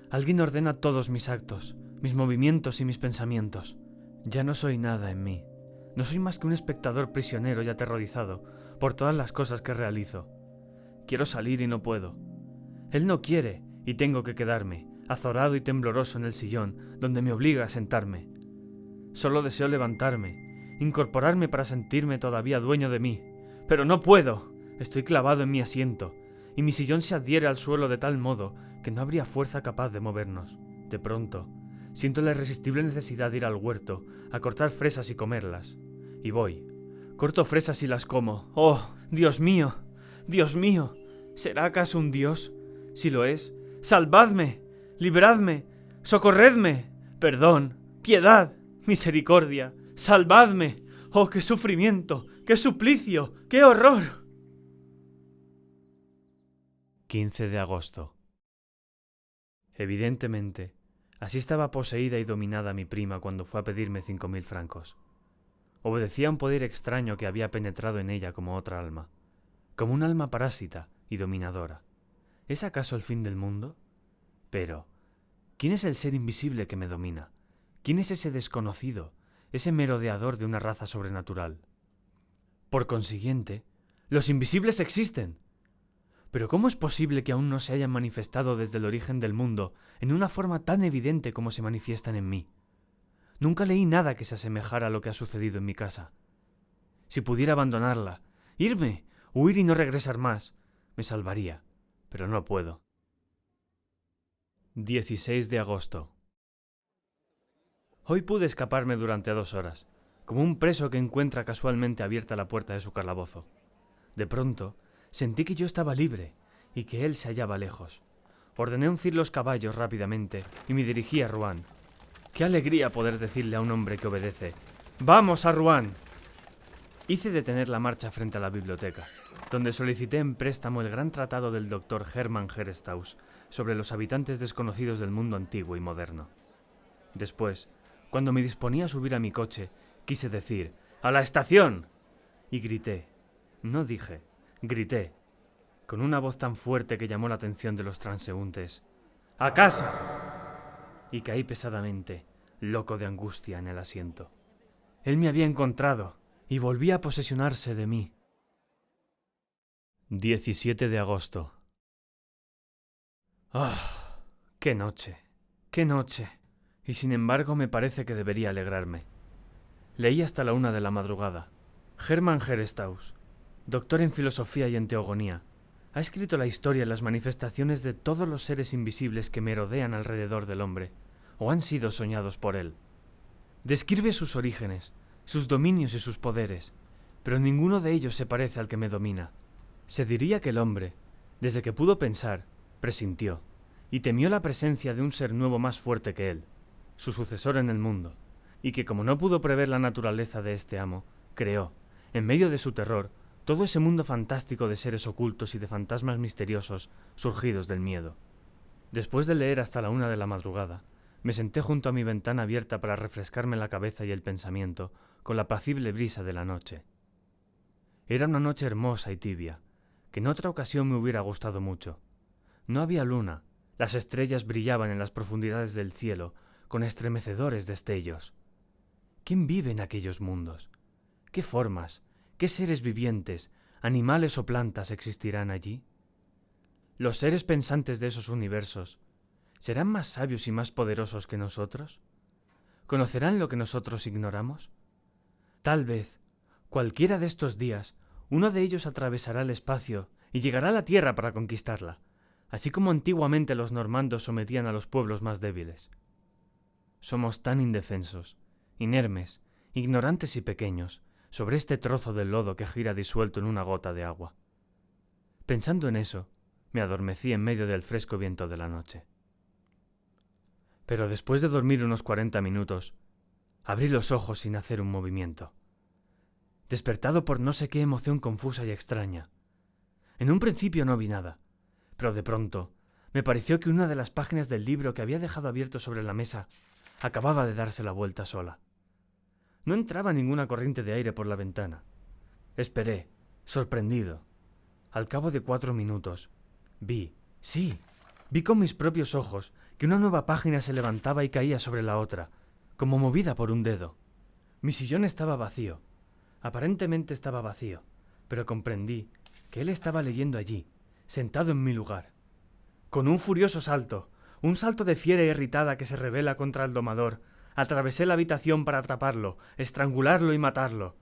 Alguien ordena todos mis actos, mis movimientos y mis pensamientos. Ya no soy nada en mí. No soy más que un espectador prisionero y aterrorizado por todas las cosas que realizo. Quiero salir y no puedo. Él no quiere y tengo que quedarme, azorado y tembloroso en el sillón donde me obliga a sentarme. Solo deseo levantarme, incorporarme para sentirme todavía dueño de mí. Pero no puedo. Estoy clavado en mi asiento, y mi sillón se adhiere al suelo de tal modo que no habría fuerza capaz de movernos. De pronto, siento la irresistible necesidad de ir al huerto, a cortar fresas y comerlas. Y voy. Corto fresas y las como. ¡Oh, Dios mío! ¡Dios mío! ¿Será acaso un Dios? Si lo es, ¡salvadme! ¡Libradme! ¡Socorredme! ¡Perdón! ¡Piedad! ¡Misericordia! ¡Salvadme! ¡Oh, qué sufrimiento! ¡Qué suplicio! ¡Qué horror! 15 de agosto. Evidentemente, así estaba poseída y dominada mi prima cuando fue a pedirme 5.000 francos. Obedecía a un poder extraño que había penetrado en ella como otra alma, como un alma parásita y dominadora. ¿Es acaso el fin del mundo? Pero, ¿quién es el ser invisible que me domina? ¿Quién es ese desconocido, ese merodeador de una raza sobrenatural? Por consiguiente, los invisibles existen. Pero ¿cómo es posible que aún no se hayan manifestado desde el origen del mundo en una forma tan evidente como se manifiestan en mí? Nunca leí nada que se asemejara a lo que ha sucedido en mi casa. Si pudiera abandonarla, irme, huir y no regresar más, me salvaría, pero no puedo. 16 de agosto. Hoy pude escaparme durante 2 horas, como un preso que encuentra casualmente abierta la puerta de su calabozo. De pronto, sentí que yo estaba libre y que él se hallaba lejos. Ordené uncir los caballos rápidamente y me dirigí a Rouen. ¡Qué alegría poder decirle a un hombre que obedece! ¡Vamos a Rouen! Hice detener la marcha frente a la biblioteca, donde solicité en préstamo el gran tratado del doctor Hermann Herestauss sobre los habitantes desconocidos del mundo antiguo y moderno. Después, Cuando me disponía a subir a mi coche, quise decir «¡A la estación!» y grité. No dije, grité, con una voz tan fuerte que llamó la atención de los transeúntes. ¡A casa! Y caí pesadamente, loco de angustia, en el asiento. Él me había encontrado y volvía a posesionarse de mí. 17 de agosto. ¡Ah! ¡Qué noche! ¡Qué noche! Y sin embargo me parece que debería alegrarme. Leí hasta la 1 de la madrugada. Hermann Herestauss, doctor en filosofía y en teogonía, ha escrito la historia y las manifestaciones de todos los seres invisibles que merodean alrededor del hombre, o han sido soñados por él. Describe sus orígenes, sus dominios y sus poderes, pero ninguno de ellos se parece al que me domina. Se diría que el hombre, desde que pudo pensar, presintió, y temió la presencia de un ser nuevo más fuerte que él, su sucesor en el mundo, y que como no pudo prever la naturaleza de este amo, creó, en medio de su terror, todo ese mundo fantástico de seres ocultos y de fantasmas misteriosos surgidos del miedo. Después de leer hasta la 1 de la madrugada, me senté junto a mi ventana abierta para refrescarme la cabeza y el pensamiento con la apacible brisa de la noche. Era una noche hermosa y tibia, que en otra ocasión me hubiera gustado mucho. No había luna, las estrellas brillaban en las profundidades del cielo con estremecedores destellos. ¿Quién vive en aquellos mundos? ¿Qué formas, qué seres vivientes, animales o plantas existirán allí? ¿Los seres pensantes de esos universos serán más sabios y más poderosos que nosotros? ¿Conocerán lo que nosotros ignoramos? Tal vez, cualquiera de estos días, uno de ellos atravesará el espacio y llegará a la Tierra para conquistarla, así como antiguamente los normandos sometían a los pueblos más débiles. Somos tan indefensos, inermes, ignorantes y pequeños, sobre este trozo del lodo que gira disuelto en una gota de agua. Pensando en eso, me adormecí en medio del fresco viento de la noche. Pero después de dormir unos 40 minutos, abrí los ojos sin hacer un movimiento, despertado por no sé qué emoción confusa y extraña. En un principio no vi nada, pero de pronto me pareció que una de las páginas del libro que había dejado abierto sobre la mesa acababa de darse la vuelta sola. No entraba ninguna corriente de aire por la ventana. Esperé, sorprendido. Al cabo de 4 minutos, vi con mis propios ojos que una nueva página se levantaba y caía sobre la otra, como movida por un dedo. Mi sillón estaba vacío. Aparentemente estaba vacío, pero comprendí que él estaba leyendo allí, sentado en mi lugar. Con un furioso salto, un salto de fiera irritada que se rebela contra el domador, atravesé la habitación para atraparlo, estrangularlo y matarlo.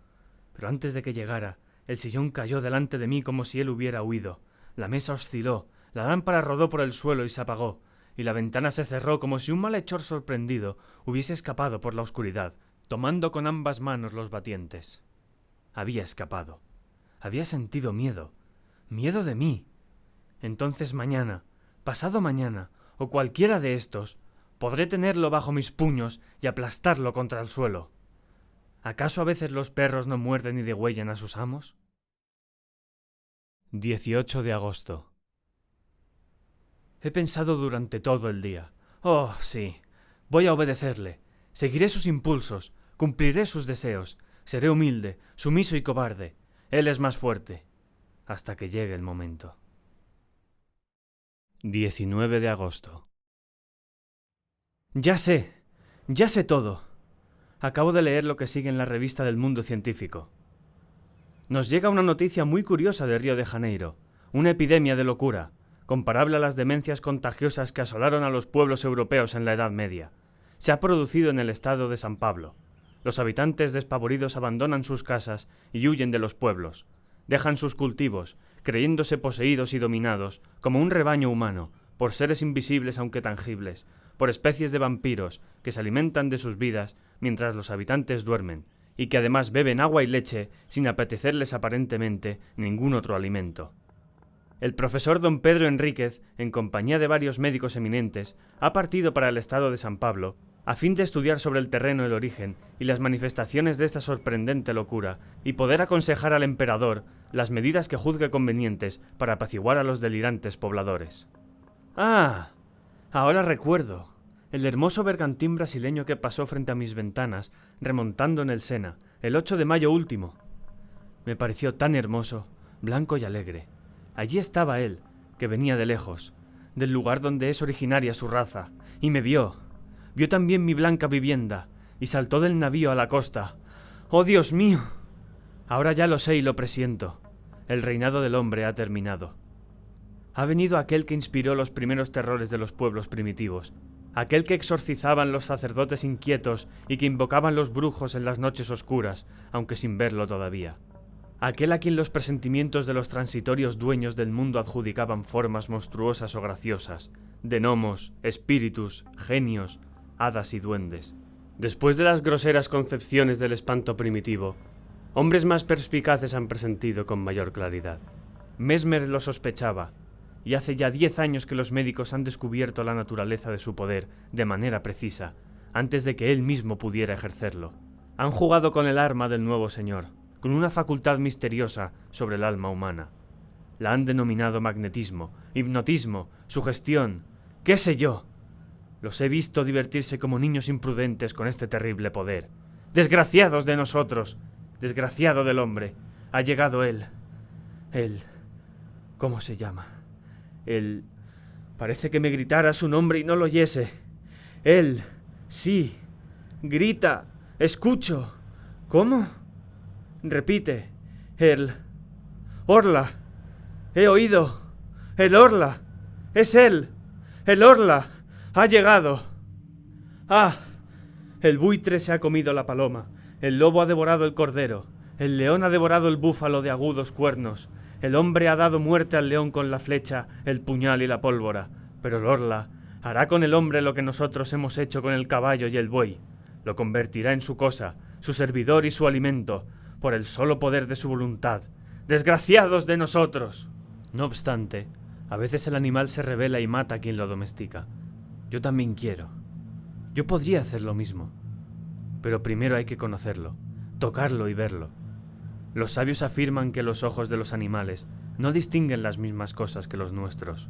Pero antes de que llegara, el sillón cayó delante de mí como si él hubiera huido. La mesa osciló, la lámpara rodó por el suelo y se apagó, y la ventana se cerró como si un malhechor sorprendido hubiese escapado por la oscuridad, tomando con ambas manos los batientes. Había escapado. Había sentido miedo. Miedo de mí. Entonces mañana, pasado mañana, o cualquiera de estos, podré tenerlo bajo mis puños y aplastarlo contra el suelo. ¿Acaso a veces los perros no muerden y degüellan a sus amos? 18 de agosto. He pensado durante todo el día. Oh, sí, voy a obedecerle. Seguiré sus impulsos, cumpliré sus deseos. Seré humilde, sumiso y cobarde. Él es más fuerte. Hasta que llegue el momento. 19 de agosto. Ya sé todo. Acabo de leer lo que sigue en la revista del Mundo Científico. Nos llega una noticia muy curiosa de Río de Janeiro, una epidemia de locura, comparable a las demencias contagiosas que asolaron a los pueblos europeos en la Edad Media. Se ha producido en el estado de San Pablo. Los habitantes despavoridos abandonan sus casas y huyen de los pueblos. Dejan sus cultivos, creyéndose poseídos y dominados, como un rebaño humano, por seres invisibles aunque tangibles, por especies de vampiros que se alimentan de sus vidas mientras los habitantes duermen, y que además beben agua y leche sin apetecerles aparentemente ningún otro alimento. El profesor don Pedro Enríquez, en compañía de varios médicos eminentes, ha partido para el estado de San Pablo, a fin de estudiar sobre el terreno el origen y las manifestaciones de esta sorprendente locura, y poder aconsejar al emperador las medidas que juzgue convenientes para apaciguar a los delirantes pobladores. ¡Ah! Ahora recuerdo. el hermoso bergantín brasileño que pasó frente a mis ventanas, remontando en el Sena, el 8 de mayo último. Me pareció tan hermoso, blanco y alegre. Allí estaba él, que venía de lejos, del lugar donde es originaria su raza, y me vio. Vio también mi blanca vivienda, y saltó del navío a la costa. ¡Oh, Dios mío! Ahora ya lo sé y lo presiento. El reinado del hombre ha terminado. Ha venido aquel que inspiró los primeros terrores de los pueblos primitivos, aquel que exorcizaban los sacerdotes inquietos y que invocaban los brujos en las noches oscuras, aunque sin verlo todavía. Aquel a quien los presentimientos de los transitorios dueños del mundo adjudicaban formas monstruosas o graciosas, de gnomos, espíritus, genios, hadas y duendes. Después de las groseras concepciones del espanto primitivo, hombres más perspicaces han presentido con mayor claridad. Mesmer lo sospechaba, y hace ya 10 años que los médicos han descubierto la naturaleza de su poder de manera precisa, antes de que él mismo pudiera ejercerlo. Han jugado con el arma del nuevo señor, con una facultad misteriosa sobre el alma humana. La han denominado magnetismo, hipnotismo, sugestión, qué sé yo. Los he visto divertirse como niños imprudentes con este terrible poder. ¡Desgraciados de nosotros! ¡Desgraciado del hombre! Ha llegado él. ¿Cómo se llama? Parece que me gritara su nombre y no lo oyese. Él, sí, grita, escucho. ¿Cómo? Repite. Orla. He oído. El Orla. Es él. El Orla. Ha llegado. ¡Ah! El buitre se ha comido la paloma. El lobo ha devorado el cordero. El león ha devorado el búfalo de agudos cuernos. El hombre ha dado muerte al león con la flecha, el puñal y la pólvora. Pero el Orla hará con el hombre lo que nosotros hemos hecho con el caballo y el buey. Lo convertirá en su cosa, su servidor y su alimento, por el solo poder de su voluntad. ¡Desgraciados de nosotros! No obstante, a veces el animal se rebela y mata a quien lo domestica. Yo también quiero. Yo podría hacer lo mismo. Pero primero hay que conocerlo, tocarlo y verlo. Los sabios afirman que los ojos de los animales no distinguen las mismas cosas que los nuestros.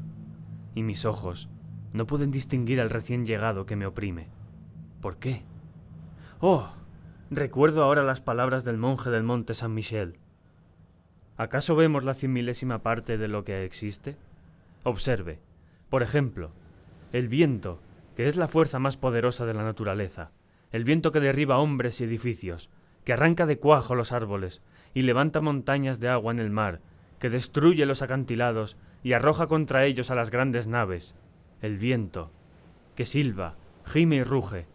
Y mis ojos no pueden distinguir al recién llegado que me oprime. ¿Por qué? ¡Oh! Recuerdo ahora las palabras del monje del monte San Michel. ¿Acaso vemos la 100.000ª parte de lo que existe? Observe, por ejemplo, el viento, que es la fuerza más poderosa de la naturaleza, el viento que derriba hombres y edificios, que arranca de cuajo los árboles y levanta montañas de agua en el mar, que destruye los acantilados y arroja contra ellos a las grandes naves. El viento, que silba, gime y ruge.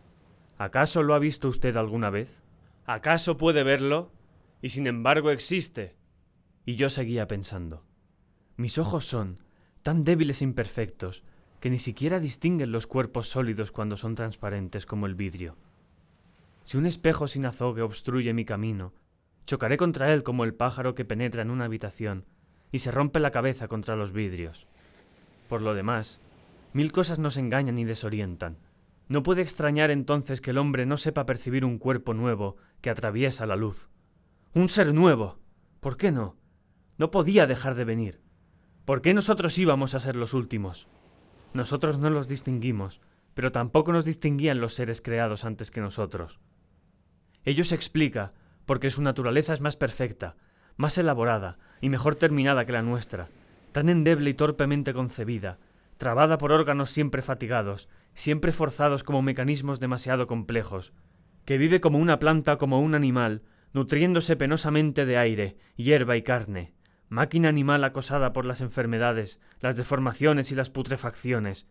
¿Acaso lo ha visto usted alguna vez? ¿Acaso puede verlo? Y sin embargo existe. Y yo seguía pensando. Mis ojos son tan débiles e imperfectos que ni siquiera distinguen los cuerpos sólidos cuando son transparentes como el vidrio. Si un espejo sin azogue obstruye mi camino, chocaré contra él como el pájaro que penetra en una habitación y se rompe la cabeza contra los vidrios. Por lo demás, 1000 cosas nos engañan y desorientan. No puede extrañar entonces que el hombre no sepa percibir un cuerpo nuevo que atraviesa la luz. ¡Un ser nuevo! ¿Por qué no? No podía dejar de venir. ¿Por qué nosotros íbamos a ser los últimos? Nosotros no los distinguimos, pero tampoco nos distinguían los seres creados antes que nosotros. Ello se explica porque su naturaleza es más perfecta, más elaborada y mejor terminada que la nuestra, tan endeble y torpemente concebida, trabada por órganos siempre fatigados, siempre forzados como mecanismos demasiado complejos, que vive como una planta o como un animal, nutriéndose penosamente de aire, hierba y carne, máquina animal acosada por las enfermedades, las deformaciones y las putrefacciones,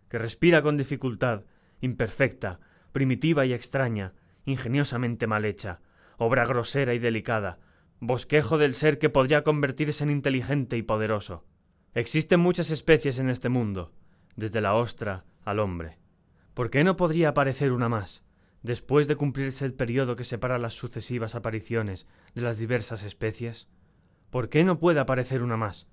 que respira con dificultad, imperfecta, primitiva y extraña, ingeniosamente mal hecha, obra grosera y delicada, bosquejo del ser que podría convertirse en inteligente y poderoso. Existen muchas especies en este mundo, desde la ostra al hombre. ¿Por qué no podría aparecer una más, después de cumplirse el periodo que separa las sucesivas apariciones de las diversas especies? ¿Por qué no puede aparecer una más?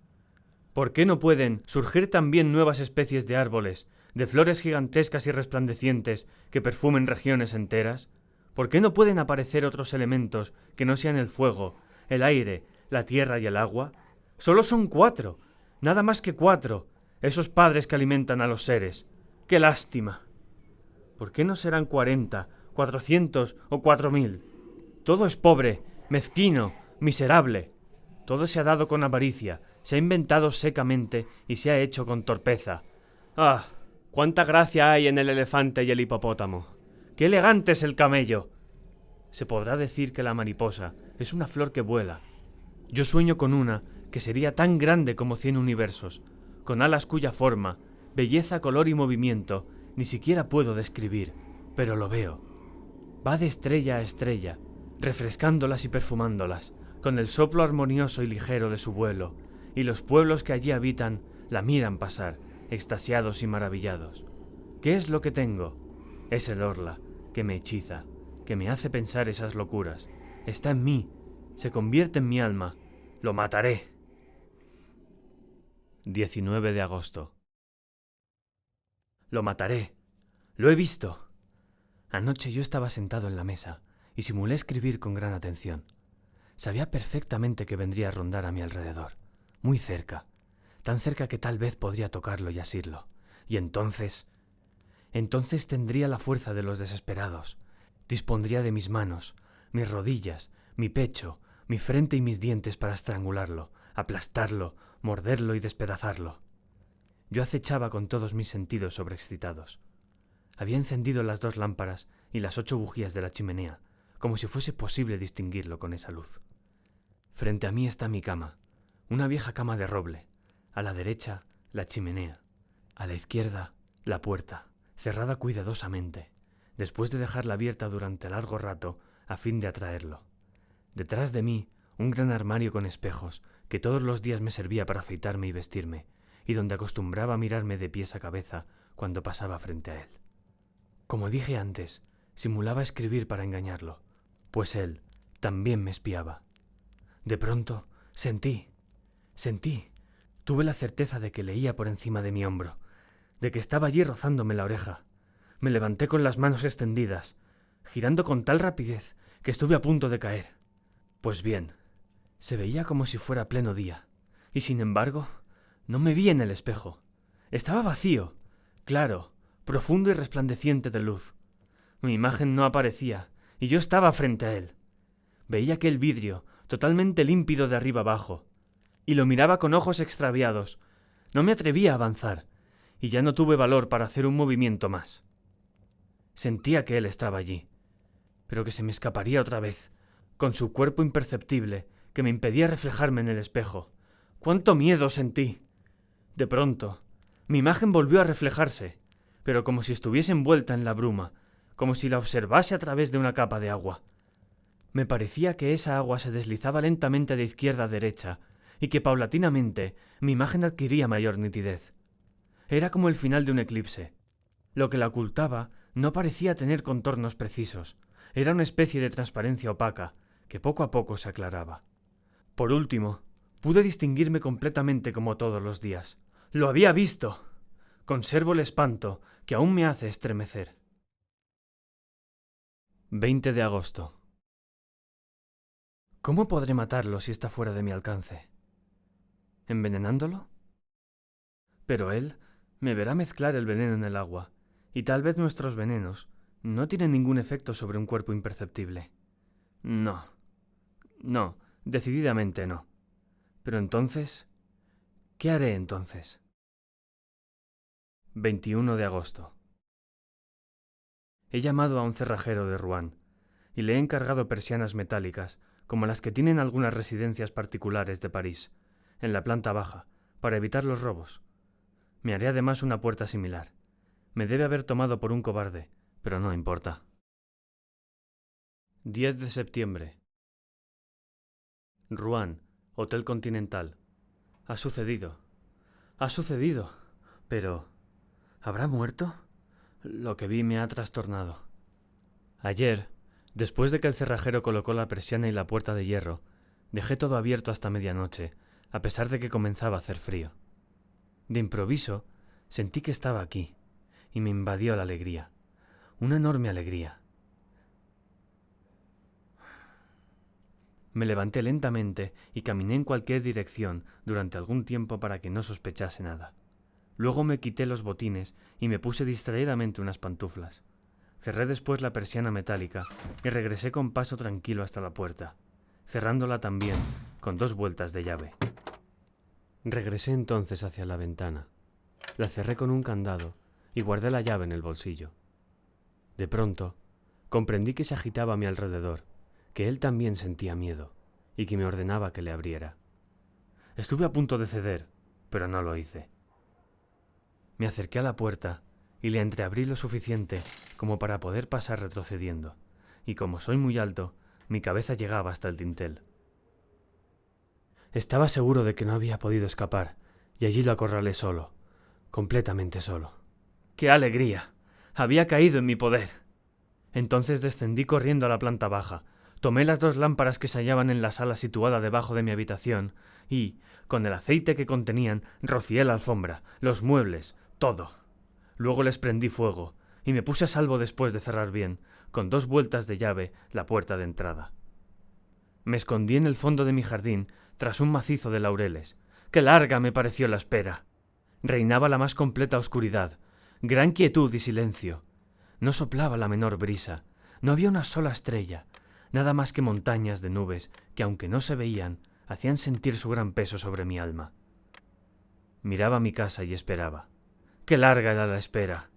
¿Por qué no pueden surgir también nuevas especies de árboles, de flores gigantescas y resplandecientes que perfumen regiones enteras? ¿Por qué no pueden aparecer otros elementos que no sean el fuego, el aire, la tierra y el agua? Solo son 4, nada más que 4, esos padres que alimentan a los seres. ¡Qué lástima! ¿Por qué no serán 40, 400 o 4000? Todo es pobre, mezquino, miserable. Todo se ha dado con avaricia, se ha inventado secamente y se ha hecho con torpeza. ¡Ah! ¡Cuánta gracia hay en el elefante y el hipopótamo! ¡Qué elegante es el camello! Se podrá decir que la mariposa es una flor que vuela. Yo sueño con una que sería tan grande como 100 universos, con alas cuya forma, belleza, color y movimiento ni siquiera puedo describir, pero lo veo. Va de estrella a estrella, refrescándolas y perfumándolas, con el soplo armonioso y ligero de su vuelo, y los pueblos que allí habitan la miran pasar, extasiados y maravillados. ¿Qué es lo que tengo? Es el orla, que me hechiza, que me hace pensar esas locuras. Está en mí, se convierte en mi alma. ¡Lo mataré! 19 de agosto. Lo mataré. Lo he visto. Anoche yo estaba sentado en la mesa y simulé escribir con gran atención. Sabía perfectamente que vendría a rondar a mi alrededor, muy cerca, tan cerca que tal vez podría tocarlo y asirlo. Y entonces tendría la fuerza de los desesperados. Dispondría de mis manos, mis rodillas, mi pecho, mi frente y mis dientes para estrangularlo, aplastarlo, morderlo y despedazarlo. Yo acechaba con todos mis sentidos sobreexcitados. Había encendido las 2 lámparas y las 8 bujías de la chimenea, como si fuese posible distinguirlo con esa luz. Frente a mí está mi cama, una vieja cama de roble. A la derecha, la chimenea. A la izquierda, la puerta, cerrada cuidadosamente, después de dejarla abierta durante largo rato a fin de atraerlo. Detrás de mí, un gran armario con espejos, que todos los días me servía para afeitarme y vestirme, y donde acostumbraba a mirarme de pies a cabeza cuando pasaba frente a él. Como dije antes, simulaba escribir para engañarlo, pues él también me espiaba. De pronto, tuve la certeza de que leía por encima de mi hombro, de que estaba allí rozándome la oreja. Me levanté con las manos extendidas, girando con tal rapidez que estuve a punto de caer. Pues bien, se veía como si fuera pleno día, y sin embargo, no me vi en el espejo. Estaba vacío, claro, profundo y resplandeciente de luz. Mi imagen no aparecía, y yo estaba frente a él. Veía aquel vidrio, totalmente límpido de arriba abajo, y lo miraba con ojos extraviados. No me atrevía a avanzar, y ya no tuve valor para hacer un movimiento más. Sentía que él estaba allí, pero que se me escaparía otra vez, con su cuerpo imperceptible que me impedía reflejarme en el espejo. ¡Cuánto miedo sentí! De pronto, mi imagen volvió a reflejarse, pero como si estuviese envuelta en la bruma, como si la observase a través de una capa de agua. Me parecía que esa agua se deslizaba lentamente de izquierda a derecha, y que paulatinamente mi imagen adquiría mayor nitidez. Era como el final de un eclipse. Lo que la ocultaba no parecía tener contornos precisos. Era una especie de transparencia opaca, que poco a poco se aclaraba. Por último, pude distinguirme completamente como todos los días. ¡Lo había visto! Conservo el espanto que aún me hace estremecer. 20 de agosto. ¿Cómo podré matarlo si está fuera de mi alcance? ¿Envenenándolo? Pero él me verá mezclar el veneno en el agua, y tal vez nuestros venenos no tienen ningún efecto sobre un cuerpo imperceptible. No, decididamente no. Pero entonces, ¿qué haré entonces? 21 de agosto. He llamado a un cerrajero de Rouen y le he encargado persianas metálicas como las que tienen algunas residencias particulares de París, en la planta baja, para evitar los robos. Me haré además una puerta similar. Me debe haber tomado por un cobarde, pero no importa. 10 de septiembre. Rouen, Hotel Continental. Ha sucedido. Pero ¿habrá muerto? Lo que vi me ha trastornado. Ayer, después de que el cerrajero colocó la persiana y la puerta de hierro, dejé todo abierto hasta medianoche, a pesar de que comenzaba a hacer frío. De improviso, sentí que estaba aquí, y me invadió la alegría, una enorme alegría. Me levanté lentamente y caminé en cualquier dirección durante algún tiempo para que no sospechase nada. Luego me quité los botines y me puse distraídamente unas pantuflas. Cerré después la persiana metálica y regresé con paso tranquilo hasta la puerta, cerrándola también con 2 vueltas de llave. Regresé entonces hacia la ventana. La cerré con un candado y guardé la llave en el bolsillo. De pronto, comprendí que se agitaba a mi alrededor, que él también sentía miedo y que me ordenaba que le abriera. Estuve a punto de ceder, pero no lo hice. Me acerqué a la puerta y le entreabrí lo suficiente como para poder pasar retrocediendo, y como soy muy alto, mi cabeza llegaba hasta el dintel. Estaba seguro de que no había podido escapar, y allí lo acorralé solo, completamente solo. ¡Qué alegría! Había caído en mi poder. Entonces descendí corriendo a la planta baja, tomé las 2 lámparas que se hallaban en la sala situada debajo de mi habitación y, con el aceite que contenían, rocié la alfombra, los muebles, todo. Luego les prendí fuego y me puse a salvo después de cerrar bien, con 2 vueltas de llave, la puerta de entrada. Me escondí en el fondo de mi jardín tras un macizo de laureles. ¡Qué larga me pareció la espera! Reinaba la más completa oscuridad, gran quietud y silencio. No soplaba la menor brisa, no había una sola estrella, nada más que montañas de nubes que, aunque no se veían, hacían sentir su gran peso sobre mi alma. Miraba mi casa y esperaba. ¡Qué larga era la espera!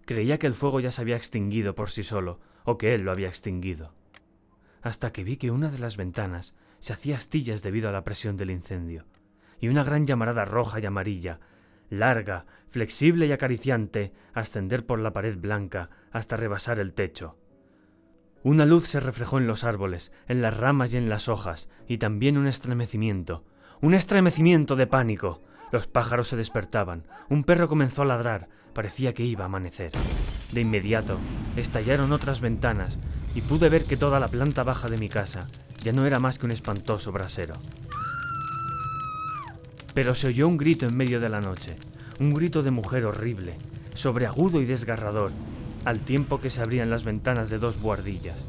Creía que el fuego ya se había extinguido por sí solo, o que él lo había extinguido. Hasta que vi que una de las ventanas se hacía astillas debido a la presión del incendio, y una gran llamarada roja y amarilla, larga, flexible y acariciante, ascender por la pared blanca hasta rebasar el techo. Una luz se reflejó en los árboles, en las ramas y en las hojas, y también un estremecimiento de pánico. Los pájaros se despertaban, un perro comenzó a ladrar, parecía que iba a amanecer. De inmediato, estallaron otras ventanas, y pude ver que toda la planta baja de mi casa ya no era más que un espantoso brasero. Pero se oyó un grito en medio de la noche, un grito de mujer horrible, sobreagudo y desgarrador, al tiempo que se abrían las ventanas de 2 buhardillas.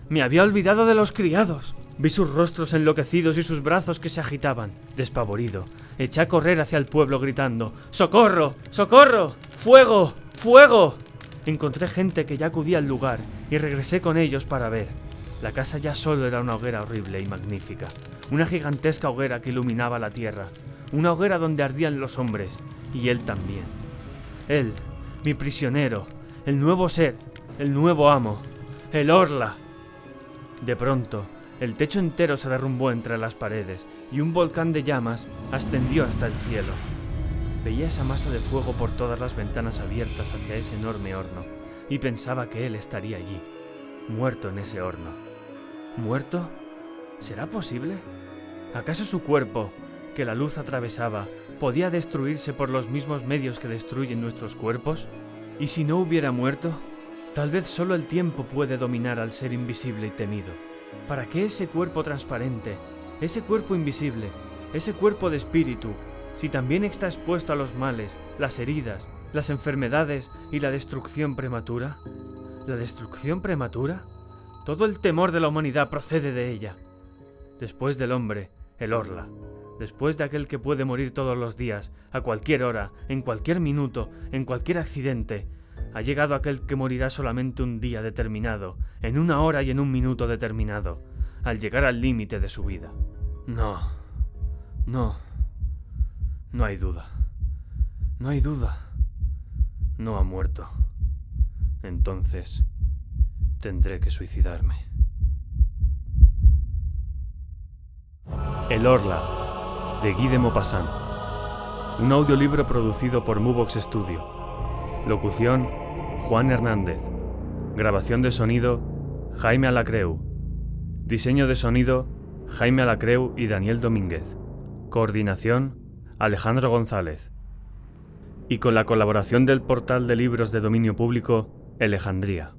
¡Me había olvidado de los criados! Vi sus rostros enloquecidos y sus brazos que se agitaban. Despavorido, eché a correr hacia el pueblo gritando: ¡Socorro! ¡Socorro! ¡Fuego! ¡Fuego! Encontré gente que ya acudía al lugar y regresé con ellos para ver. La casa ya solo era una hoguera horrible y magnífica, una gigantesca hoguera que iluminaba la tierra, una hoguera donde ardían los hombres, y él también. Él, mi prisionero, el nuevo ser, el nuevo amo, el Orla. De pronto, el techo entero se derrumbó entre las paredes y un volcán de llamas ascendió hasta el cielo. Veía esa masa de fuego por todas las ventanas abiertas hacia ese enorme horno y pensaba que él estaría allí, muerto en ese horno. ¿Muerto? ¿Será posible? ¿Acaso su cuerpo, que la luz atravesaba, podía destruirse por los mismos medios que destruyen nuestros cuerpos? ¿Y si no hubiera muerto? Tal vez solo el tiempo puede dominar al ser invisible y temido. ¿Para qué ese cuerpo transparente, ese cuerpo invisible, ese cuerpo de espíritu, si también está expuesto a los males, las heridas, las enfermedades y la destrucción prematura? ¿La destrucción prematura? Todo el temor de la humanidad procede de ella. Después del hombre, el Orla. Después de aquel que puede morir todos los días, a cualquier hora, en cualquier minuto, en cualquier accidente, ha llegado aquel que morirá solamente un día determinado, en una hora y en un minuto determinado, al llegar al límite de su vida. No hay duda. No hay duda. No ha muerto. Entonces, tendré que suicidarme. El Orla, de Guy de Maupassant. Un audiolibro producido por Movox Studio. Locución: Juan Hernández. Grabación de sonido: Jaime Alacreu. Diseño de sonido: Jaime Alacreu y Daniel Domínguez. Coordinación: Alejandro González. Y con la colaboración del portal de libros de dominio público, Alejandría.